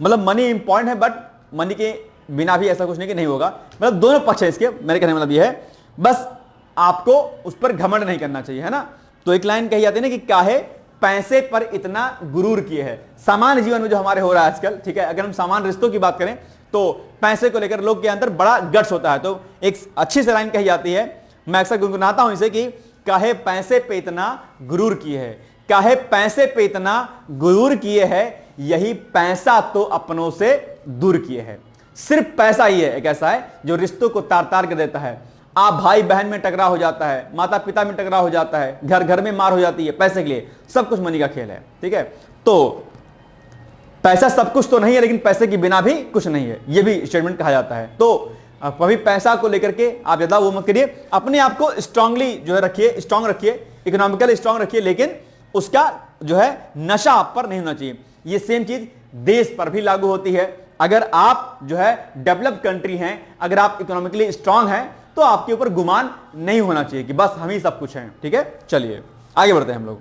A: मतलब मनी इंपॉर्टेंट है बट मनी के बिना भी ऐसा कुछ नहीं कि नहीं होगा। मतलब दोनों पक्ष है इसके, मेरे कहने मतलब ये है, बस आपको उस पर घमंड नहीं करना चाहिए, है ना। तो एक लाइन कही जाती है ना कि काहे पैसे पर इतना गुरूर किए है। सामान्य जीवन में जो हमारे हो रहा है आजकल, ठीक है, अगर हम सामान्य रिश्तों की बात करें तो पैसे को लेकर लोग के अंदर बड़ा गट्स होता है। तो एक अच्छी सी लाइन कही जाती है, मैं अक्सर गुनगुनाता हूं इसे, कि काहे पैसे पे इतना गुरूर किए है, काहे पैसे पे इतना गुरूर किए है, यही पैसा तो अपनों से दूर किए है। सिर्फ पैसा ही है एक ऐसा है जो रिश्तों को तार तार कर देता है। आप भाई बहन में टकराव हो जाता है, माता पिता में टकराव हो जाता है, घर घर में मार हो जाती है पैसे के लिए। सब कुछ मनी का खेल है, ठीक है। तो पैसा सब कुछ तो नहीं है, लेकिन पैसे के बिना भी कुछ नहीं है, यह भी स्टेटमेंट कहा जाता है। तो कभी पैसा को लेकर के आप ज्यादा वो मत करिए, अपने आप को स्ट्रांगली जो है रखिए, स्ट्रांग रखिए, इकोनॉमिकल स्ट्रांग रखिए, लेकिन उसका जो है नशा आप पर नहीं होना चाहिए। ये सेम चीज देश पर भी लागू होती है। अगर आप जो है डेवलप्ड कंट्री हैं, अगर आप इकोनॉमिकली स्ट्रांग हैं, तो आपके ऊपर गुमान नहीं होना चाहिए कि बस हम ही सब कुछ हैं, ठीक है। चलिए आगे बढ़ते हैं हम लोग।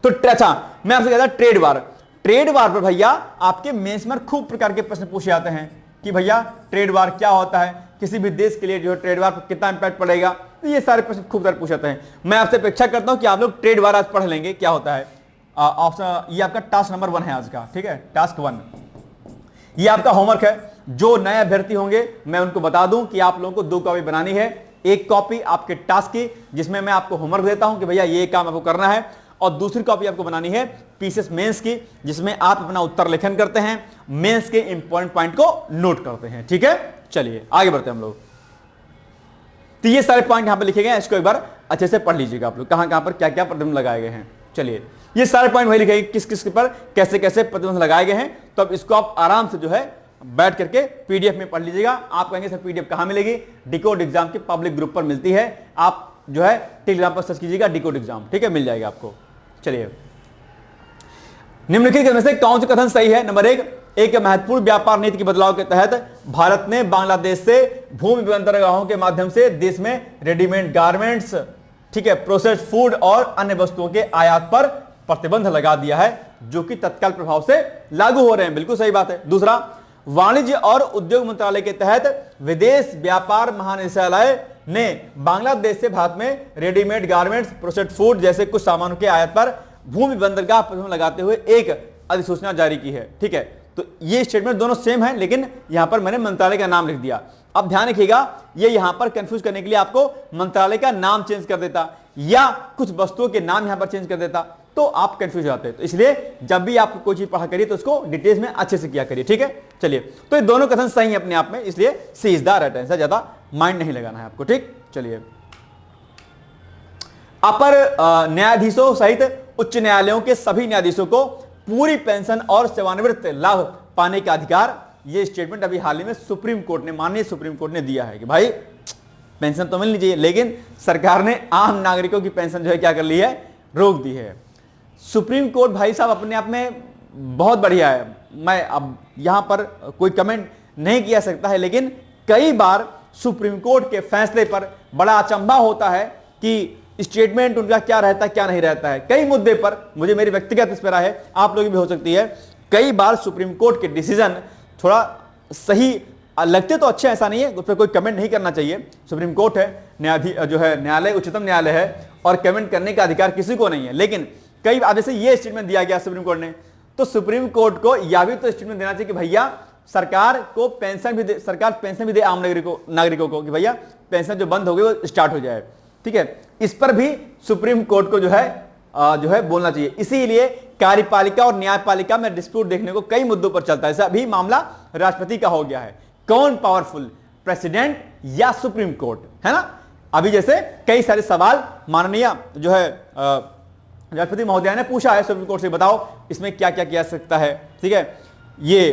A: तो अच्छा, मैं आपसे कहता ट्रेड वार। ट्रेड वार पर भैया आपके मेंस में खूब प्रकार के प्रश्न पूछे जाते हैं कि भैया ट्रेड वार क्या होता है, किसी भी देश के लिए जो है ट्रेड वार पर कितना इंपैक्ट पड़ेगा, तो ये सारे प्रश्न खूब सारे पूछे जाते हैं। मैं आपसे अपेक्षा करता हूं कि आप लोग ट्रेड वार आज पढ़ लेंगे क्या होता है। ऑप्शन ये आपका टास्क नंबर 1 है आज का, ठीक है, टास्क 1 ये आपका होमवर्क है। जो नए अभ्यर्थी होंगे मैं उनको बता दूं कि आप लोगों को 2 कॉपी बनानी है। एक कॉपी आपके टास्क की, जिसमें मैं आपको होमवर्क देता हूं कि भैया ये काम आपको करना है, और दूसरी कॉपी आपको बनानी है पीसीएस मेंस की, जिसमें आप अपना उत्तर लेखन करते हैं, मेंस के इंपॉर्टेंट पॉइंट को नोट करते हैं, ठीक है। चलिए आगे बढ़ते हैं हम लोग। तो ये सारे पॉइंट यहां पर लिखे गए हैं, इसको एक बार अच्छे से पढ़ लीजिएगा आप लोग, कहां कहां पर क्या क्या प्रतिबंध लगाए गए हैं। चलिए ये सारे पॉइंट वही लिखे, किस किस पर कैसे कैसे प्रतिबंध लगाए गए हैं। तो अब इसको आप आराम से जो है बैठ करके पीडीएफ में पढ़ लीजिएगा। आप कहेंगे सर पीडीएफ कहां मिलेगी? डिकोड एग्जाम के पब्लिक ग्रुप पर मिलती है। आप जो है टेलीग्राम पर सर्च कीजिएगा डिकोड एग्जाम, ठीक है, मिल जाएगा आपको। चलिए निम्नलिखित में से कौन सा कथन सही है? नंबर 1, एक महत्वपूर्ण व्यापार नीति के बदलाव के तहत भारत ने बांग्लादेश से भूमि बंदरगाहों के माध्यम से देश में रेडीमेड गारमेंट्स, ठीक है, प्रोसेस्ड फूड और अन्य वस्तुओं के आयात पर प्रतिबंध लगा दिया है, जो कि तत्काल प्रभाव से लागू हो रहे हैं। बिल्कुल सही बात है। दूसरा, वाणिज्य और उद्योग मंत्रालय के तहत विदेश व्यापार महानिदेशालय ने बांग्लादेश से भारत में रेडीमेड गारमेंट्स, प्रोसेस्ड फूड जैसे कुछ सामानों के आयात पर भूमि बंदरगाह प्रतिबंध लगाते हुए एक अधिसूचना जारी की है, ठीक है। तो ये स्टेटमेंट दोनों सेम है, लेकिन यहां पर मैंने मंत्रालय का नाम लिख दिया। अब ध्यान रखिएगा, ये यहां पर कंफ्यूज करने के लिए आपको मंत्रालय का नाम चेंज कर देता या कुछ वस्तुओं के नाम यहां पर चेंज कर देता, तो आप कंफ्यूज हो जाते हैं। तो इसलिए जब भी आप कोई चीज पढ़ा करिए तो उसको डिटेल्स में अच्छे से किया करिए, ठीक है। चलिए, तो ये दोनों कथन सही है अपने आप में, इसलिए सी इज द राइट आंसर, ज्यादा माइंड नहीं लगाना है आपको, ठीक। चलिए, अपर न्यायाधीशों सहित उच्च न्यायालयों के सभी न्यायाधीशों को पूरी पेंशन और सेवानिवृत्त लाभ पाने का अधिकार, ये स्टेटमेंट अभी हाल ही में सुप्रीम कोर्ट ने, माननीय सुप्रीम कोर्ट ने दिया है कि भाई पेंशन तो मिलनी चाहिए, लेकिन सरकार ने आम नागरिकों की पेंशन जो है क्या कर ली है, रोक दी है। सुप्रीम कोर्ट भाई साहब अपने आप में बहुत बढ़िया है, मैं अब यहां पर कोई कमेंट नहीं किया सकता है, लेकिन कई बार सुप्रीम कोर्ट के फैसले पर बड़ा अचंभा होता है कि स्टेटमेंट उनका क्या रहता है क्या नहीं रहता है। कई मुद्दे पर मुझे मेरी व्यक्तिगत इस पर राय है, आप लोगों की भी हो सकती है, कई बार सुप्रीम कोर्ट के डिसीजन थोड़ा सही लगते तो अच्छे, ऐसा नहीं है, उस पर कोई कमेंट नहीं करना चाहिए। सुप्रीम कोर्ट है, न्यायालय उच्चतम न्यायालय है और कमेंट करने का अधिकार किसी को नहीं है। लेकिन कई अब जैसे ये स्टेटमेंट दिया गया सुप्रीम कोर्ट ने, तो सुप्रीम कोर्ट को यह भी तो स्टेटमेंट देना चाहिए कि भैया सरकार को पेंशन भी दे, सरकार पेंशन भी दे आम नागरिकों को कि भैया पेंशन जो बंद हो गई वो स्टार्ट हो जाए। ठीक है, इस पर भी सुप्रीम कोर्ट को जो है बोलना चाहिए। इसीलिए कार्यपालिका और न्यायपालिका में डिस्प्यूट देखने को कई मुद्दों पर चलता है। जैसे अभी मामला राष्ट्रपति का हो गया है, कौन पावरफुल, प्रेसिडेंट या सुप्रीम कोर्ट, है ना। अभी जैसे कई सारे सवाल माननीय जो है राष्ट्रपति महोदय ने पूछा है सुप्रीम कोर्ट से, बताओ इसमें क्या क्या किया जा सकता है। ठीक है, ये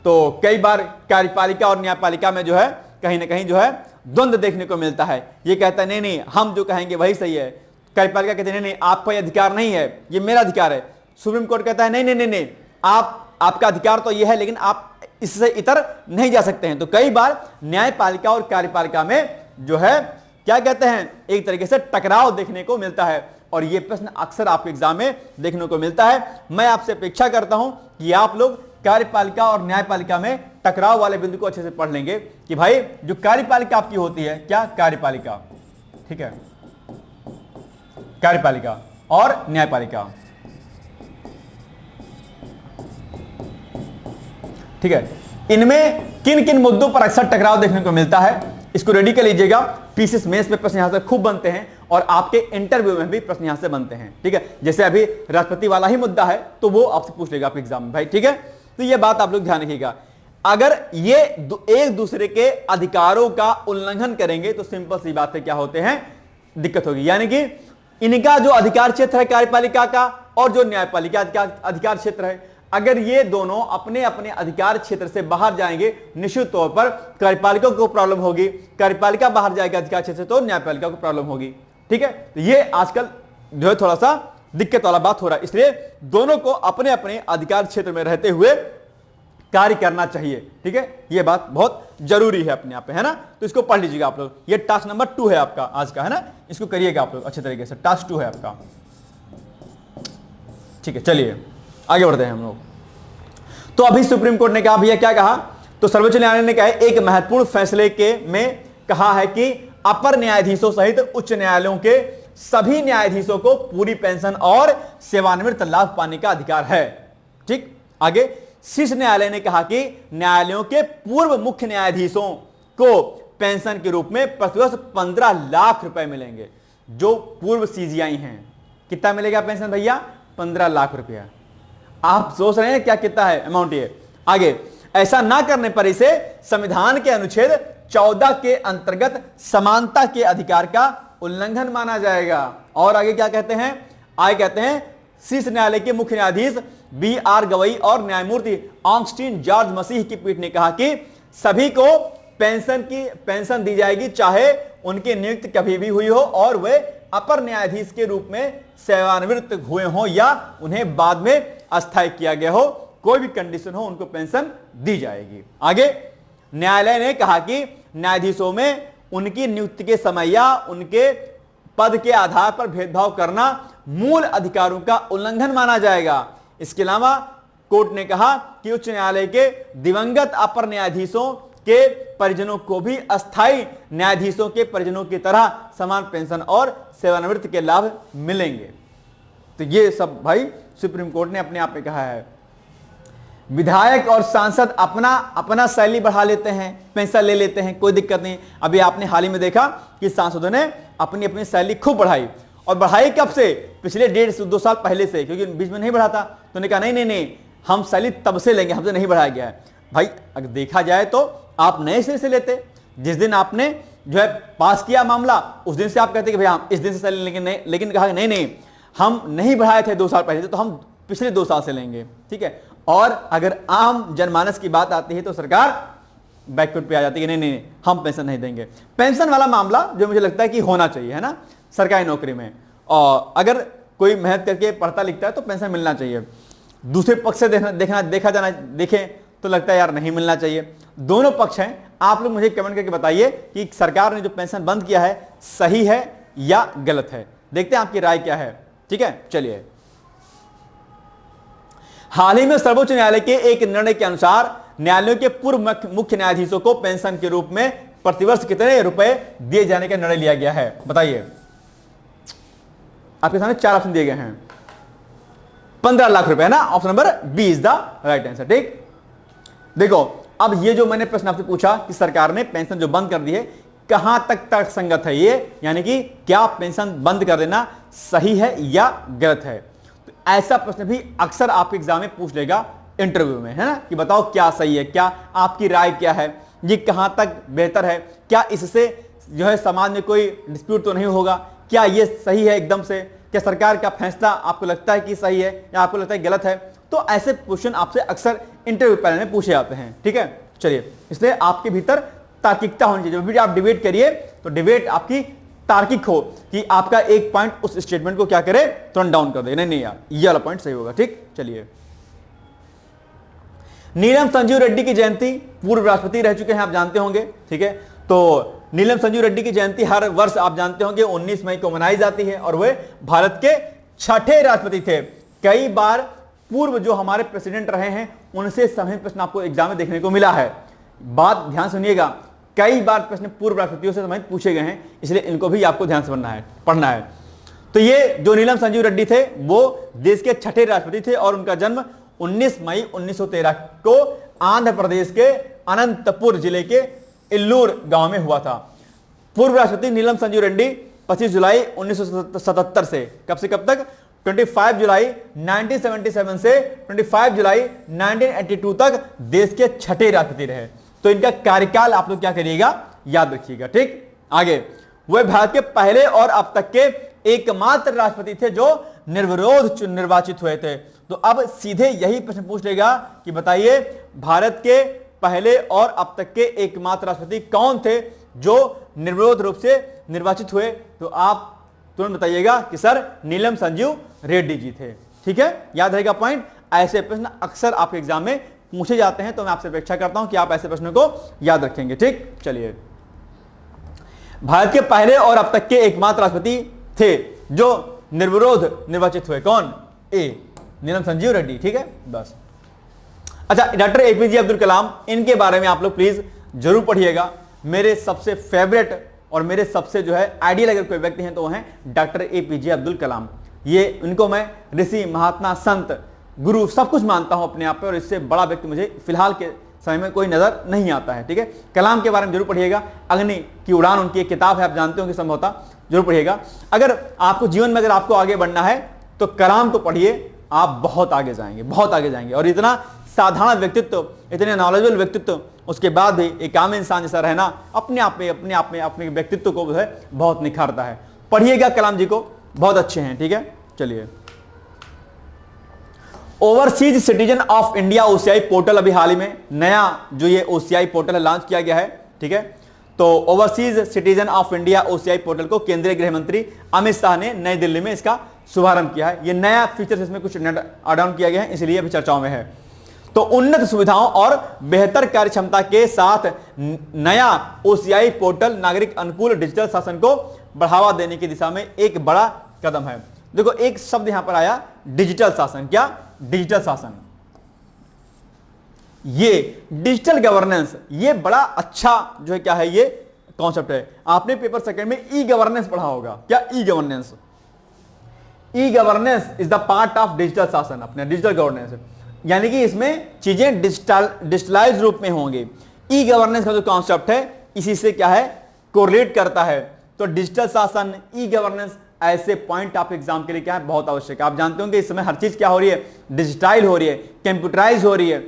A: तो कई बार कार्यपालिका और न्यायपालिका में जो है कहीं ना कहीं जो है द्वंद्व देखने को मिलता है। ये कहता है नहीं नहीं हम जो कहेंगे वही सही है, कार्यपालिका कहते हैं नहीं नहीं आपका ये अधिकार नहीं है, ये मेरा अधिकार है। सुप्रीम कोर्ट कहता है नहीं नहीं नहीं नहीं आपका अधिकार तो ये है लेकिन आप इससे इतर नहीं जा सकते हैं। तो कई बार न्यायपालिका और कार्यपालिका में जो है क्या कहते हैं एक तरीके से टकराव देखने को मिलता है, और यह प्रश्न अक्सर आपके एग्जाम में देखने को मिलता है। मैं आपसे अपेक्षा करता हूं कि आप लोग कार्यपालिका और न्यायपालिका में टकराव वाले बिंदु को अच्छे से पढ़ लेंगे कि भाई जो कार्यपालिका आपकी होती है, क्या कार्यपालिका, ठीक है, कार्यपालिका और न्यायपालिका, ठीक है, इनमें किन किन मुद्दों पर अक्सर टकराव देखने को मिलता है, इसको रेडी कर लीजिएगा। पीसीएस मेंस में प्रश्न यहां से खूब बनते हैं और आपके इंटरव्यू में भी प्रश्न यहां से बनते हैं। ठीक है, जैसे अभी राष्ट्रपति वाला ही मुद्दा है तो वो आपसे पूछ लेगा आपके एग्जाम में भाई। ठीक है, तो ये बात आप लोग ध्यान रखिएगा। अगर ये एक दूसरे के अधिकारों का उल्लंघन करेंगे तो सिंपल सी बात है क्या होते हैं, दिक्कत होगी। यानी कि इनका जो अधिकार क्षेत्र है कार्यपालिका का और जो न्यायपालिका का अधिकार क्षेत्र है, अगर ये दोनों अपने अपने अधिकार क्षेत्र से बाहर जाएंगे निश्चित तौर पर कार्यपालिका को प्रॉब्लम होगी, कार्यपालिका बाहर जाएगा अधिकार क्षेत्र से तो न्यायपालिका को प्रॉब्लम होगी। ठीक है, तो ये आजकल जो है थोड़ा सा दिक्कत वाला बात हो रहा है, इसलिए दोनों को अपने अपने अधिकार क्षेत्र में रहते हुए कार्य करना चाहिए। ठीक है, यह बात बहुत जरूरी है अपने आप पे, है ना। तो इसको पढ़ लीजिएगा आप लोग, ये टास्क नंबर 2 है आपका आज का, है ना, इसको करिएगा आप लोग अच्छे तरीके से, टास्क 2 है आपका। ठीक है, चलिए आगे बढ़ते हैं हम लोग। तो अभी सुप्रीम कोर्ट ने कहा, भैया क्या कहा, तो सर्वोच्च न्यायालय ने कहा एक महत्वपूर्ण फैसले के में कहा है कि अपर न्यायाधीशों सहित उच्च न्यायालयों के सभी न्यायाधीशों को पूरी पेंशन और सेवानिवृत्त लाभ पाने का अधिकार है। ठीक, आगे शीर्ष न्यायालय ने कहा कि न्यायालयों के पूर्व मुख्य न्यायाधीशों को पेंशन के रूप में प्रतिवर्ष 15 लाख रुपए मिलेंगे। जो पूर्व सीजीआई हैं, कितना मिलेगा पेंशन भैया, 15 लाख रुपया। आप सोच रहे हैं क्या कितना है अमाउंट ये। आगे, ऐसा ना करने पर इसे संविधान के अनुच्छेद 14 के अंतर्गत समानता के अधिकार का उल्लंघन माना जाएगा। और आगे क्या कहते हैं, आगे कहते हैं शीर्ष न्यायालय के मुख्य न्यायाधीश BR गवई और न्यायमूर्ति ऑगस्टीन जॉर्ज मसीह की पीठ ने कहा कि सभी को पेंशन दी जाएगी, चाहे उनकी नियुक्ति कभी भी हुई हो और वे अपर न्यायाधीश के रूप में सेवानिवृत्त हुए हो या उन्हें बाद में अस्थायी किया गया हो, कोई भी कंडीशन हो उनको पेंशन दी जाएगी। आगे न्यायालय ने कहा कि न्यायाधीशों में उनकी नियुक्ति के समय या उनके पद के आधार पर भेदभाव करना मूल अधिकारों का उल्लंघन माना जाएगा। इसके अलावा कोर्ट ने कहा कि उच्च न्यायालय के दिवंगत अपर न्यायाधीशों के परिजनों को भी अस्थायी न्यायाधीशों के परिजनों की तरह समान पेंशन और सेवानिवृत्ति के लाभ मिलेंगे। तो ये सब भाई सुप्रीम कोर्ट ने अपने आप में कहा है। विधायक और सांसद अपना सैलरी बढ़ा लेते हैं, पेंशन ले लेते हैं, कोई दिक्कत नहीं। अभी आपने हाल ही में देखा कि सांसदों ने अपनी अपनी सैलरी खूब बढ़ाई, और बढ़ाई कब से, पिछले 1.5-2 साल पहले से, क्योंकि बीच में नहीं बढ़ा था। तो उन्होंने कहा नहीं नहीं नहीं हम सैलरी तब से लेंगे, हमसे नहीं बढ़ाया गया है। भाई अगर देखा जाए तो आप नए सिरे से लेते, जिस दिन आपने जो है पास किया मामला उस दिन से आप कहते कि भाई हम इस दिन से सैलरी लेंगे, नहीं, लेकिन कहा नहीं नहीं हम नहीं बढ़ाए थे 2 साल पहले से, तो हम पिछले 2 साल से लेंगे। ठीक है, और अगर आम जनमानस की बात आती है तो सरकार बैकफुट पे आ जाती है, नहीं नहीं हम पेंशन नहीं देंगे। पेंशन वाला मामला जो मुझे लगता है कि होना चाहिए, है ना, सरकारी नौकरी में, और अगर कोई मेहनत करके पढ़ता लिखता है तो पेंशन मिलना चाहिए। दूसरे पक्ष से देखें तो लगता है यार नहीं मिलना चाहिए। दोनों पक्ष हैं, आप लोग मुझे कमेंट करके बताइए कि सरकार ने जो पेंशन बंद किया है सही है या गलत है। देखते हैं आपकी राय क्या है। ठीक है, चलिए। हाल ही में सर्वोच्च न्यायालय के एक निर्णय के अनुसार न्यायालयों के पूर्व मुख्य न्यायाधीशों को पेंशन के रूप में प्रतिवर्ष कितने रुपए दिए जाने का निर्णय लिया गया है, बताइए। आपके सामने 4 ऑप्शन दिए गए हैं। 15 लाख रुपए है ना, option number B is the right answer. ठीक, देखो अब ये जो मैंने प्रश्न आपसे पूछा कि सरकार ने पेंशन जो बंद कर दी है कहां तक तर्कसंगत है ये, यानी कि क्या पेंशन बंद कर देना सही है या गलत है। तो ऐसा प्रश्न भी अक्सर आपके एग्जाम में पूछ लेगा इंटरव्यू में, है ना, कि बताओ क्या सही है, क्या आपकी राय क्या है, ये कहां तक बेहतर है, क्या इससे जो है समाज में कोई डिस्प्यूट तो नहीं होगा, क्या ये सही है एकदम से, क्या सरकार का फैसला आपको लगता है कि सही है या आपको लगता है गलत है। तो ऐसे क्वेश्चन आपसे अक्सर इंटरव्यू पैनल में पूछे जाते हैं। ठीक है, चलिए, इसलिए आपके भीतर तार्किकता होनी चाहिए। जब भी आप डिबेट करिए तो डिबेट आपकी तार्किक हो, कि आपका एक पॉइंट उस स्टेटमेंट को क्या करे, टर्न डाउन कर दे, नहीं यार ये वाला पॉइंट सही होगा। ठीक, चलिए। नीलम संजीव रेड्डी की जयंती, पूर्व राष्ट्रपति रह चुके हैं, आप जानते होंगे। ठीक है, तो नीलम संजीव रेड्डी की जयंती हर वर्ष आप जानते होंगे 19 मई को मनाई जाती है और वे भारत के 6ठे राष्ट्रपति थे। कई बार पूर्व जो हमारे प्रेसिडेंट रहे हैं उनसे संबंधित प्रश्न आपको एग्जाम में देखने को मिला है। बात ध्यान सुनिएगा, कई बार प्रश्न पूर्व राष्ट्रपतियों से संबंधित पूछे गए हैं, इसलिए इनको भी आपको ध्यान से पढ़ना है। तो ये जो नीलम संजीव रेड्डी थे वो देश के 6ठे राष्ट्रपति थे और उनका जन्म 19 मई 1913 को आंध्र प्रदेश के अनंतपुर जिले के इल्लूर गांव में हुआ था। पूर्व राष्ट्रपति नीलम संजीव रेड्डी 25 जुलाई 1977 से कब तक 25 जुलाई 1977 से 25 जुलाई 1982 तक देश के 6ठे राष्ट्रपति रहे। तो इनका कार्यकाल आप लोग क्या करिएगा, याद रखिएगा। ठीक, आगे। वह भारत के पहले और अब तक के एकमात्र राष्ट्रपति थे जो निर्विरोध निर्वाचित हुए थे। तो अब सीधे यही प्रश्न पूछ लेगा कि बताइए भारत के पहले और अब तक के एकमात्र राष्ट्रपति कौन थे जो निर्विरोध रूप से निर्वाचित हुए। तो आप तुरंत बताइएगा कि सर नीलम संजीव रेड्डी जी थे। ठीक है, याद रहेगा पॉइंट। ऐसे प्रश्न अक्सर आपके एग्जाम में पूछे जाते हैं, तो मैं आपसे अपेक्षा करता हूं कि आप ऐसे प्रश्नों को याद रखेंगे। ठीक, चलिए। भारत के पहले और अब तक के एकमात्र राष्ट्रपति थे जो निर्विरोध निर्वाचित हुए, कौन? ए, नीलम संजीव रेड्डी। ठीक है, बस। अच्छा, डॉक्टर एपीजे अब्दुल कलाम, इनके बारे में आप लोग प्लीज जरूर पढ़िएगा। मेरे सबसे फेवरेट और मेरे सबसे जो है आइडियल अगर कोई व्यक्ति हैं तो वो हैं डॉक्टर एपीजे अब्दुल कलाम। ये इनको मैं ऋषि, महात्मा, संत, गुरु सब कुछ मानता हूं अपने आप पे, और इससे बड़ा व्यक्ति मुझे फिलहाल के समय में कोई नजर नहीं आता है। ठीक है, कलाम के बारे में जरूर पढ़िएगा। अग्नि की उड़ान उनकी एक किताब है, आप जानते होंगे संभवतः, जरूर पढ़िएगा। अगर आपको जीवन में अगर आपको आगे बढ़ना है तो कलाम को पढ़िए, आप बहुत आगे जाएंगे, बहुत आगे जाएंगे। और इतना साधारण व्यक्तित्व, इतने नॉलेजेबल व्यक्तित्व, उसके बाद भी एक आम इंसान जैसा रहना अपने आप में अपने व्यक्तित्व को जो है बहुत निखारता है। पढ़िएगा कलाम जी को, बहुत अच्छे हैं। ठीक है, चलिए। Overseas citizen of India OCI portal, अभी हाल ही में नया जो ये ओसीआई पोर्टल है लॉन्च किया गया है। ठीक है, तो overseas citizen of India OCI portal को केंद्रीय गृह मंत्री अमित शाह ने नई दिल्ली में इसका शुभारंभ किया है। ये नया फीचर्स इसमें कुछ ऐड ऑन किया गया है, इसलिए अभी चर्चाओं में है। तो उन्नत सुविधाओं और बेहतर कार्य क्षमता के साथ नया ओसीआई पोर्टल नागरिक अनुकूल डिजिटल शासन को बढ़ावा देने की दिशा में एक बड़ा कदम है। देखो एक शब्द यहां पर आया, डिजिटल शासन। क्या? डिजिटल शासन। ये डिजिटल गवर्नेंस, ये बड़ा अच्छा जो है क्या है, ये कॉन्सेप्ट है। आपने पेपर सेकंड में ई गवर्नेंस पढ़ा होगा। क्या e governance? E governance is the part of digital शासन, अपने डिजिटल गवर्नेंस, यानी कि इसमें चीजें डिजिटलाइज रूप में होंगी। ई गवर्नेंस का जो कॉन्सेप्ट है इसी से क्या है, कोरिलेट करता है। तो डिजिटल शासन, ई गवर्नेंस, ऐसे पॉइंट आप एग्जाम के लिए क्या है, बहुत आवश्यक है। आप जानते होंगे इस समय हर चीज क्या हो रही है, डिजिटाइज हो रही है, कंप्यूटराइज हो रही है।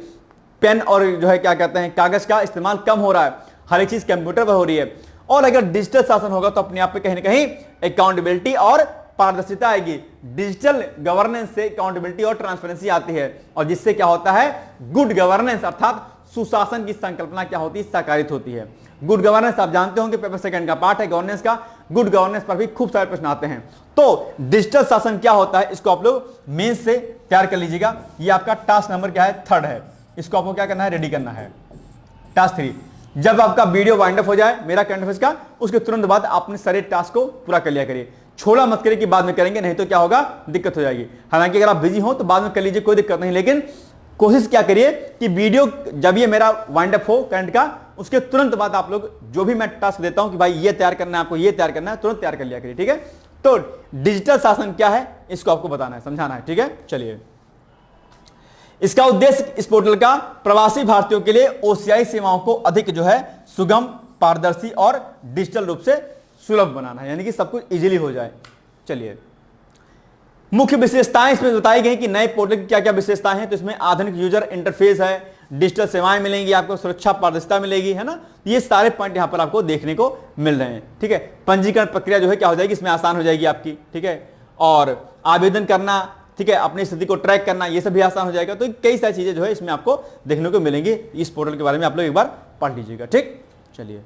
A: पेन और जो है क्या कहते हैं कागज का इस्तेमाल कम हो रहा है, हर एक चीज कंप्यूटर पर हो रही है। और अगर डिजिटल शासन होगा तो अपने आप पे कहीं ना कहीं अकाउंटेबिलिटी और पारदर्शिता आएगी। डिजिटल गवर्नेंस से अकाउंटेबिलिटी और ट्रांसपेरेंसी आती है, और जिससे क्या होता है, गुड गवर्नेंस अर्थात सुशासन की संकल्पना क्या होती है, साकारित होती है। गुड गवर्नेंस आप जानते होंगे पेपर सेकंड का पार्ट है गवर्नेंस का, गुड गवर्नेंस पर भी खूब सारे प्रश्न आते हैं। तो डिजिटल शासन क्या होता है इसको आप लोग मेंस से तैयार कर लीजिएगा। ये आपका टास्क नंबर क्या है, 3 है। इसको आपको क्या करना है, रेडी करना है। टास्क 3, जब आपका वीडियो वाइंड अप हो जाए मेरा करंट अफेयर्स का, उसके तुरंत बाद आपने सारे टास्क को पूरा कर लिया करिए। छोड़ा मत करिए कि बाद में करेंगे, नहीं तो क्या होगा, दिक्कत हो जाएगी। हालांकि अगर आप बिजी हो तो बाद में कर लीजिए, कोई दिक्कत नहीं, लेकिन कोशिश क्या करिए कि वीडियो जब ये मेरा वाइंड अप हो करंट का, उसके तुरंत बाद आप लोग जो भी मैं टास्क देता हूं कि भाई ये तैयार करना है आपको, ये तैयार करना है, तुरंत तैयार कर लिया करिए। ठीक है, तो डिजिटल शासन क्या है इसको आपको बताना है, समझाना है। ठीक है, चलिए। इसका उद्देश्य इस पोर्टल का प्रवासी भारतीयों के लिए ओसीआई सेवाओं को अधिक जो है सुगम, पारदर्शी और डिजिटल रूप से सुलभ बनाना है, यानी कि सब कुछ इजीली हो जाए। चलिए, मुख्य विशेषताएं इसमें बताई गई कि नए पोर्टल की क्या क्या विशेषताएं हैं। तो इसमें आधुनिक यूजर इंटरफेस है, डिजिटल सेवाएं मिलेंगी आपको, सुरक्षा पारदर्शिता मिलेगी, है ना। ये सारे पॉइंट यहां पर आपको देखने को मिल रहे हैं। ठीक है, पंजीकरण प्रक्रिया जो है क्या हो जाएगी, इसमें आसान हो जाएगी आपकी। ठीक है, और आवेदन करना, ठीक है, अपनी स्थिति को ट्रैक करना, ये सब भी आसान हो जाएगा। तो कई सारी चीजें जो है इसमें आपको देखने को मिलेंगी। इस पोर्टल के बारे में आप लोग एक बार पढ़ लीजिएगा। ठीक, चलिए।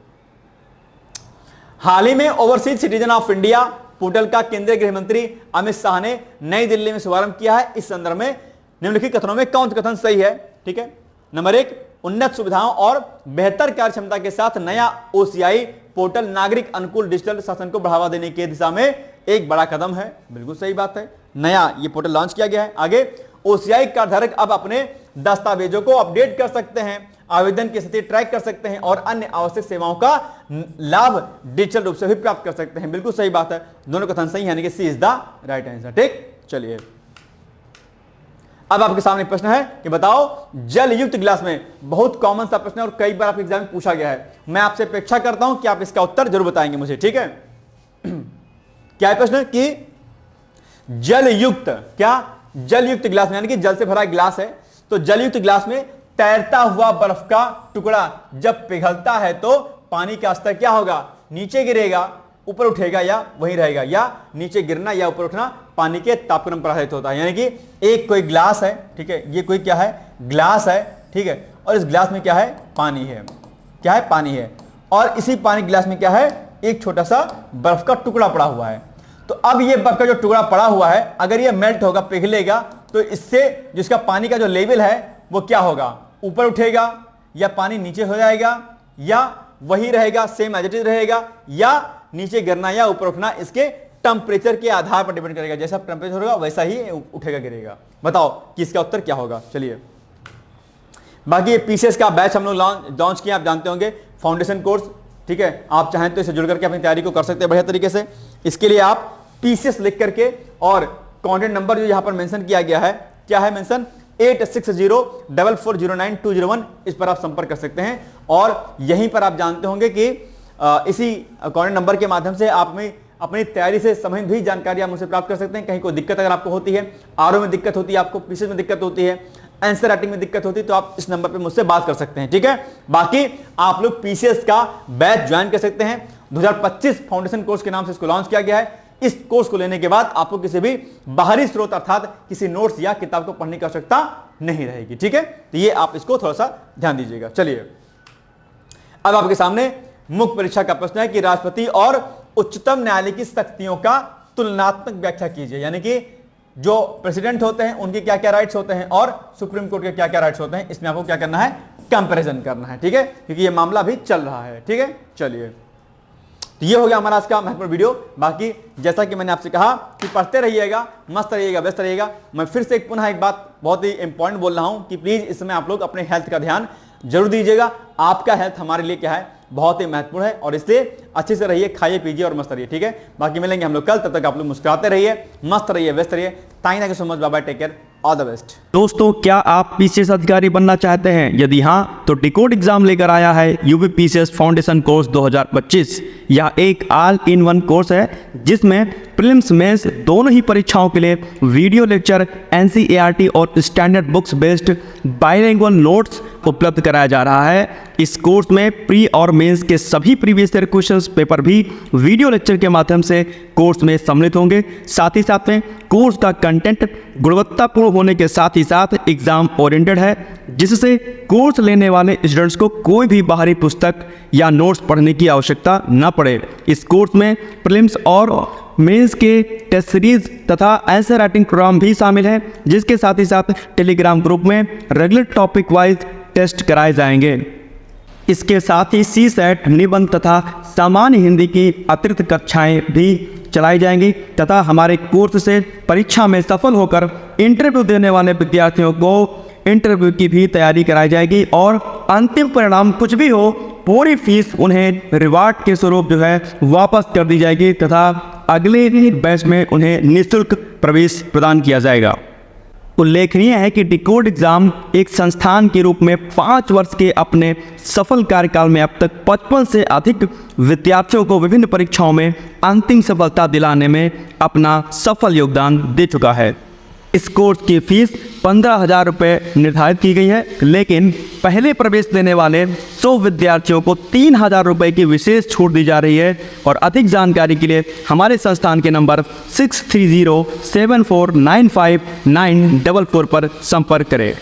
A: हाल ही में overseas citizen of India portal का केंद्रीय गृह मंत्री अमित शाह ने नई दिल्ली में शुभारंभ किया है। इस संदर्भ में निम्नलिखित कथनों में कौन सा कथन सही है। ठीक है, नंबर 1, उन्नत सुविधाओं और बेहतर कार्य क्षमता के साथ नया ओसीआई पोर्टल नागरिक अनुकूल डिजिटल शासन को बढ़ावा देने की दिशा में एक बड़ा कदम है। बिल्कुल सही बात है, नया ये पोर्टल लॉन्च किया गया है। आगे, ओसीआई कार्डधारक अब अपने दस्तावेजों को अपडेट कर सकते हैं, आवेदन की स्थिति ट्रैक कर सकते हैं और अन्य आवश्यक सेवाओं का लाभ डिजिटल रूप से भी प्राप्त कर सकते हैं। बिल्कुल सही बात है, दोनों कथन सही, यानी कि सी इज द राइट आंसर। ठीक, चलिए। अब आपके सामने प्रश्न है कि बताओ जल युक्त गिलास में, बहुत कॉमन सा प्रश्न है और कई बार आपके एग्जाम में पूछा गया है। मैं आपसे अपेक्षा करता हूं कि आप इसका उत्तर जरूर बताएंगे मुझे। ठीक है, क्या है प्रश्न कि जल युक्त, क्या जल युक्त गिलास में, यानी कि जल से भरा गिलास है, तो जल युक्त गिलास में तैरता हुआ बर्फ का टुकड़ा जब पिघलता है तो पानी का स्तर क्या होगा, नीचे गिरेगा, ऊपर उठेगा या वहीं रहेगा, या नीचे गिरना या ऊपर उठना पानी के तापक्रम पर आधारित होता है। यानी कि एक कोई ग्लास है, ठीक है, ये कोई क्या है, ग्लास है, ठीक है, और इस ग्लास में क्या है, पानी है, क्या है, पानी है, और इसी पानी गिलास में क्या है, एक छोटा सा बर्फ का टुकड़ा पड़ा हुआ है। तो अब ये बर्फ का जो टुकड़ा पड़ा हुआ है, अगर ये मेल्ट होगा, पिघलेगा, तो इससे जिसका पानी का जो लेवल है वो क्या होगा, ऊपर उठेगा या पानी नीचे हो जाएगा या वही रहेगा, सेम एज इट इज रहेगा, या नीचे गिरना या ऊपर उठना इसके टेंपरेचर के आधार पर डिपेंड करेगा। जैसा टेंपरेचर होगा वैसा ही उठेगा गिरेगा। बताओ कि इसका उत्तर क्या होगा। चलिए, बाकी ये पीसीएस का बैच हम लोग लॉन्च किया, आप जानते होंगे, फाउंडेशन कोर्स। ठीक है, आप चाहें तो इसे जुड़ करके अपनी तैयारी को कर सकते हैं बढ़िया तरीके से। इसके लिए आप पीसीएस लिख करके और कॉन्टेक्ट नंबर जो यहां पर मेंशन किया गया है, क्या है मेंशन, 8604409201, इस पर आप संपर्क कर सकते हैं। और यहीं पर आप जानते होंगे कि इसी कॉन्टेक्ट नंबर के माध्यम से आप अपनी तैयारी से संबंधित भी जानकारी आप मुझसे प्राप्त कर सकते हैं। कहीं कोई दिक्कत अगर आपको होती है, आरओ में दिक्कत होती है, आपको पीसीएस में दिक्कत होती है, आंसर राइटिंग में दिक्कत होती है, तो आप इस नंबर पे मुझसे बात कर सकते हैं। ठीक है, बाकी आप लोग पीसीएस का बैच ज्वाइन कर सकते हैं। 2025 फाउंडेशन कोर्स के नाम से इसको लॉन्च किया गया है। इस कोर्स को लेने के बाद आपको किसी भी बाहरी स्रोत अर्थात किसी नोट्स या किताब को पढ़ने की आवश्यकता नहीं रहेगी। ठीक है, तो ये आप इसको थोड़ा सा ध्यान दीजिएगा। चलिए, अब आपके सामने मुख्य परीक्षा का प्रश्न है कि राष्ट्रपति और उच्चतम न्यायालय की शक्तियों का तुलनात्मक व्याख्या कीजिए। यानी कि जो प्रेसिडेंट होते हैं उनके क्या क्या राइट्स होते हैं और सुप्रीम कोर्ट के क्या क्या राइट्स होते हैं, इसमें आपको क्या करना है, कंपैरिजन करना है। ठीक है, क्योंकि ये मामला भी चल रहा है। ठीक है, चलिए, तो ये हो गया हमारा आज का महत्वपूर्ण वीडियो। बाकी जैसा कि मैंने आपसे कहा कि पढ़ते रहिएगा, मस्त रहिएगा, व्यस्त रहिएगा। मैं फिर से पुनः एक बात बहुत ही इंपॉर्टेंट बोल रहा हूं कि प्लीज इस समय आप लोग अपने हेल्थ का ध्यान जरूर दीजिएगा। आपका हेल्थ हमारे लिए क्या है, बहुत ही महत्वपूर्ण है, और इसलिए अच्छे से रहिए, खाइए पीजिए और मस्त रहिए। ठीक है, बाकी मिलेंगे हम लोग कल, तब तक आप लोग मुस्कुराते रहिए, मस्त रहिए, व्यस्त रहिए। Thank you so much, bye bye, take care, all the best.
B: दोस्तों, क्या आप पीसीएस अधिकारी बनना चाहते हैं? यदि हाँ, तो डिकोड एग्जाम लेकर आया है यूपी पीसीएस फाउंडेशन कोर्स 2025। यह एक ऑल इन वन कोर्स है जिसमें प्रीलिम्स मेंस दोनों ही परीक्षाओं के लिए वीडियो लेक्चर, NCERT और standard books based bilingual notes उपलब्ध कराया जा रहा है। इस कोर्स में प्री और मेंस के सभी प्रीवियस ईयर क्वेश्चंस पेपर भी वीडियो लेक्चर के माध्यम से कोर्स में सम्मिलित होंगे। साथ ही साथ में कोर्स का कंटेंट गुणवत्तापूर्ण होने के साथ ही साथ एग्जाम ओरिएंटेड है, जिससे कोर्स लेने वाले स्टूडेंट्स को कोई भी बाहरी पुस्तक या नोट्स पढ़ने की आवश्यकता न पड़े। इस कोर्स में प्रीलिम्स और मेंस के टेस्ट सीरीज तथा आंसर राइटिंग प्रोग्राम भी शामिल है, जिसके साथ ही साथ टेलीग्राम ग्रुप में रेगुलर टॉपिक वाइज टेस्ट कराए जाएंगे। इसके साथ ही CSAT, निबंध तथा सामान्य हिंदी की अतिरिक्त कक्षाएं भी चलाई जाएंगी तथा हमारे कोर्स से परीक्षा में सफल होकर इंटरव्यू देने वाले विद्यार्थियों को इंटरव्यू की भी तैयारी कराई जाएगी और अंतिम परिणाम कुछ भी हो, पूरी फीस उन्हें रिवार्ड के स्वरूप जो है वापस कर दी जाएगी तथा अगले बैच में उन्हें निःशुल्क प्रवेश प्रदान किया जाएगा। उल्लेखनीय है कि डिकोड एग्जाम एक संस्थान के रूप में 5 वर्ष के अपने सफल कार्यकाल में अब तक 55 से अधिक विद्यार्थियों को विभिन्न परीक्षाओं में अंतिम सफलता दिलाने में अपना सफल योगदान दे चुका है। इस कोर्स की फीस 15,000 रुपये निर्धारित की गई है, लेकिन पहले प्रवेश देने वाले 100 विद्यार्थियों को 3,000 रुपये की विशेष छूट दी जा रही है। और अधिक जानकारी के लिए हमारे संस्थान के नंबर 6307495944 पर संपर्क करें।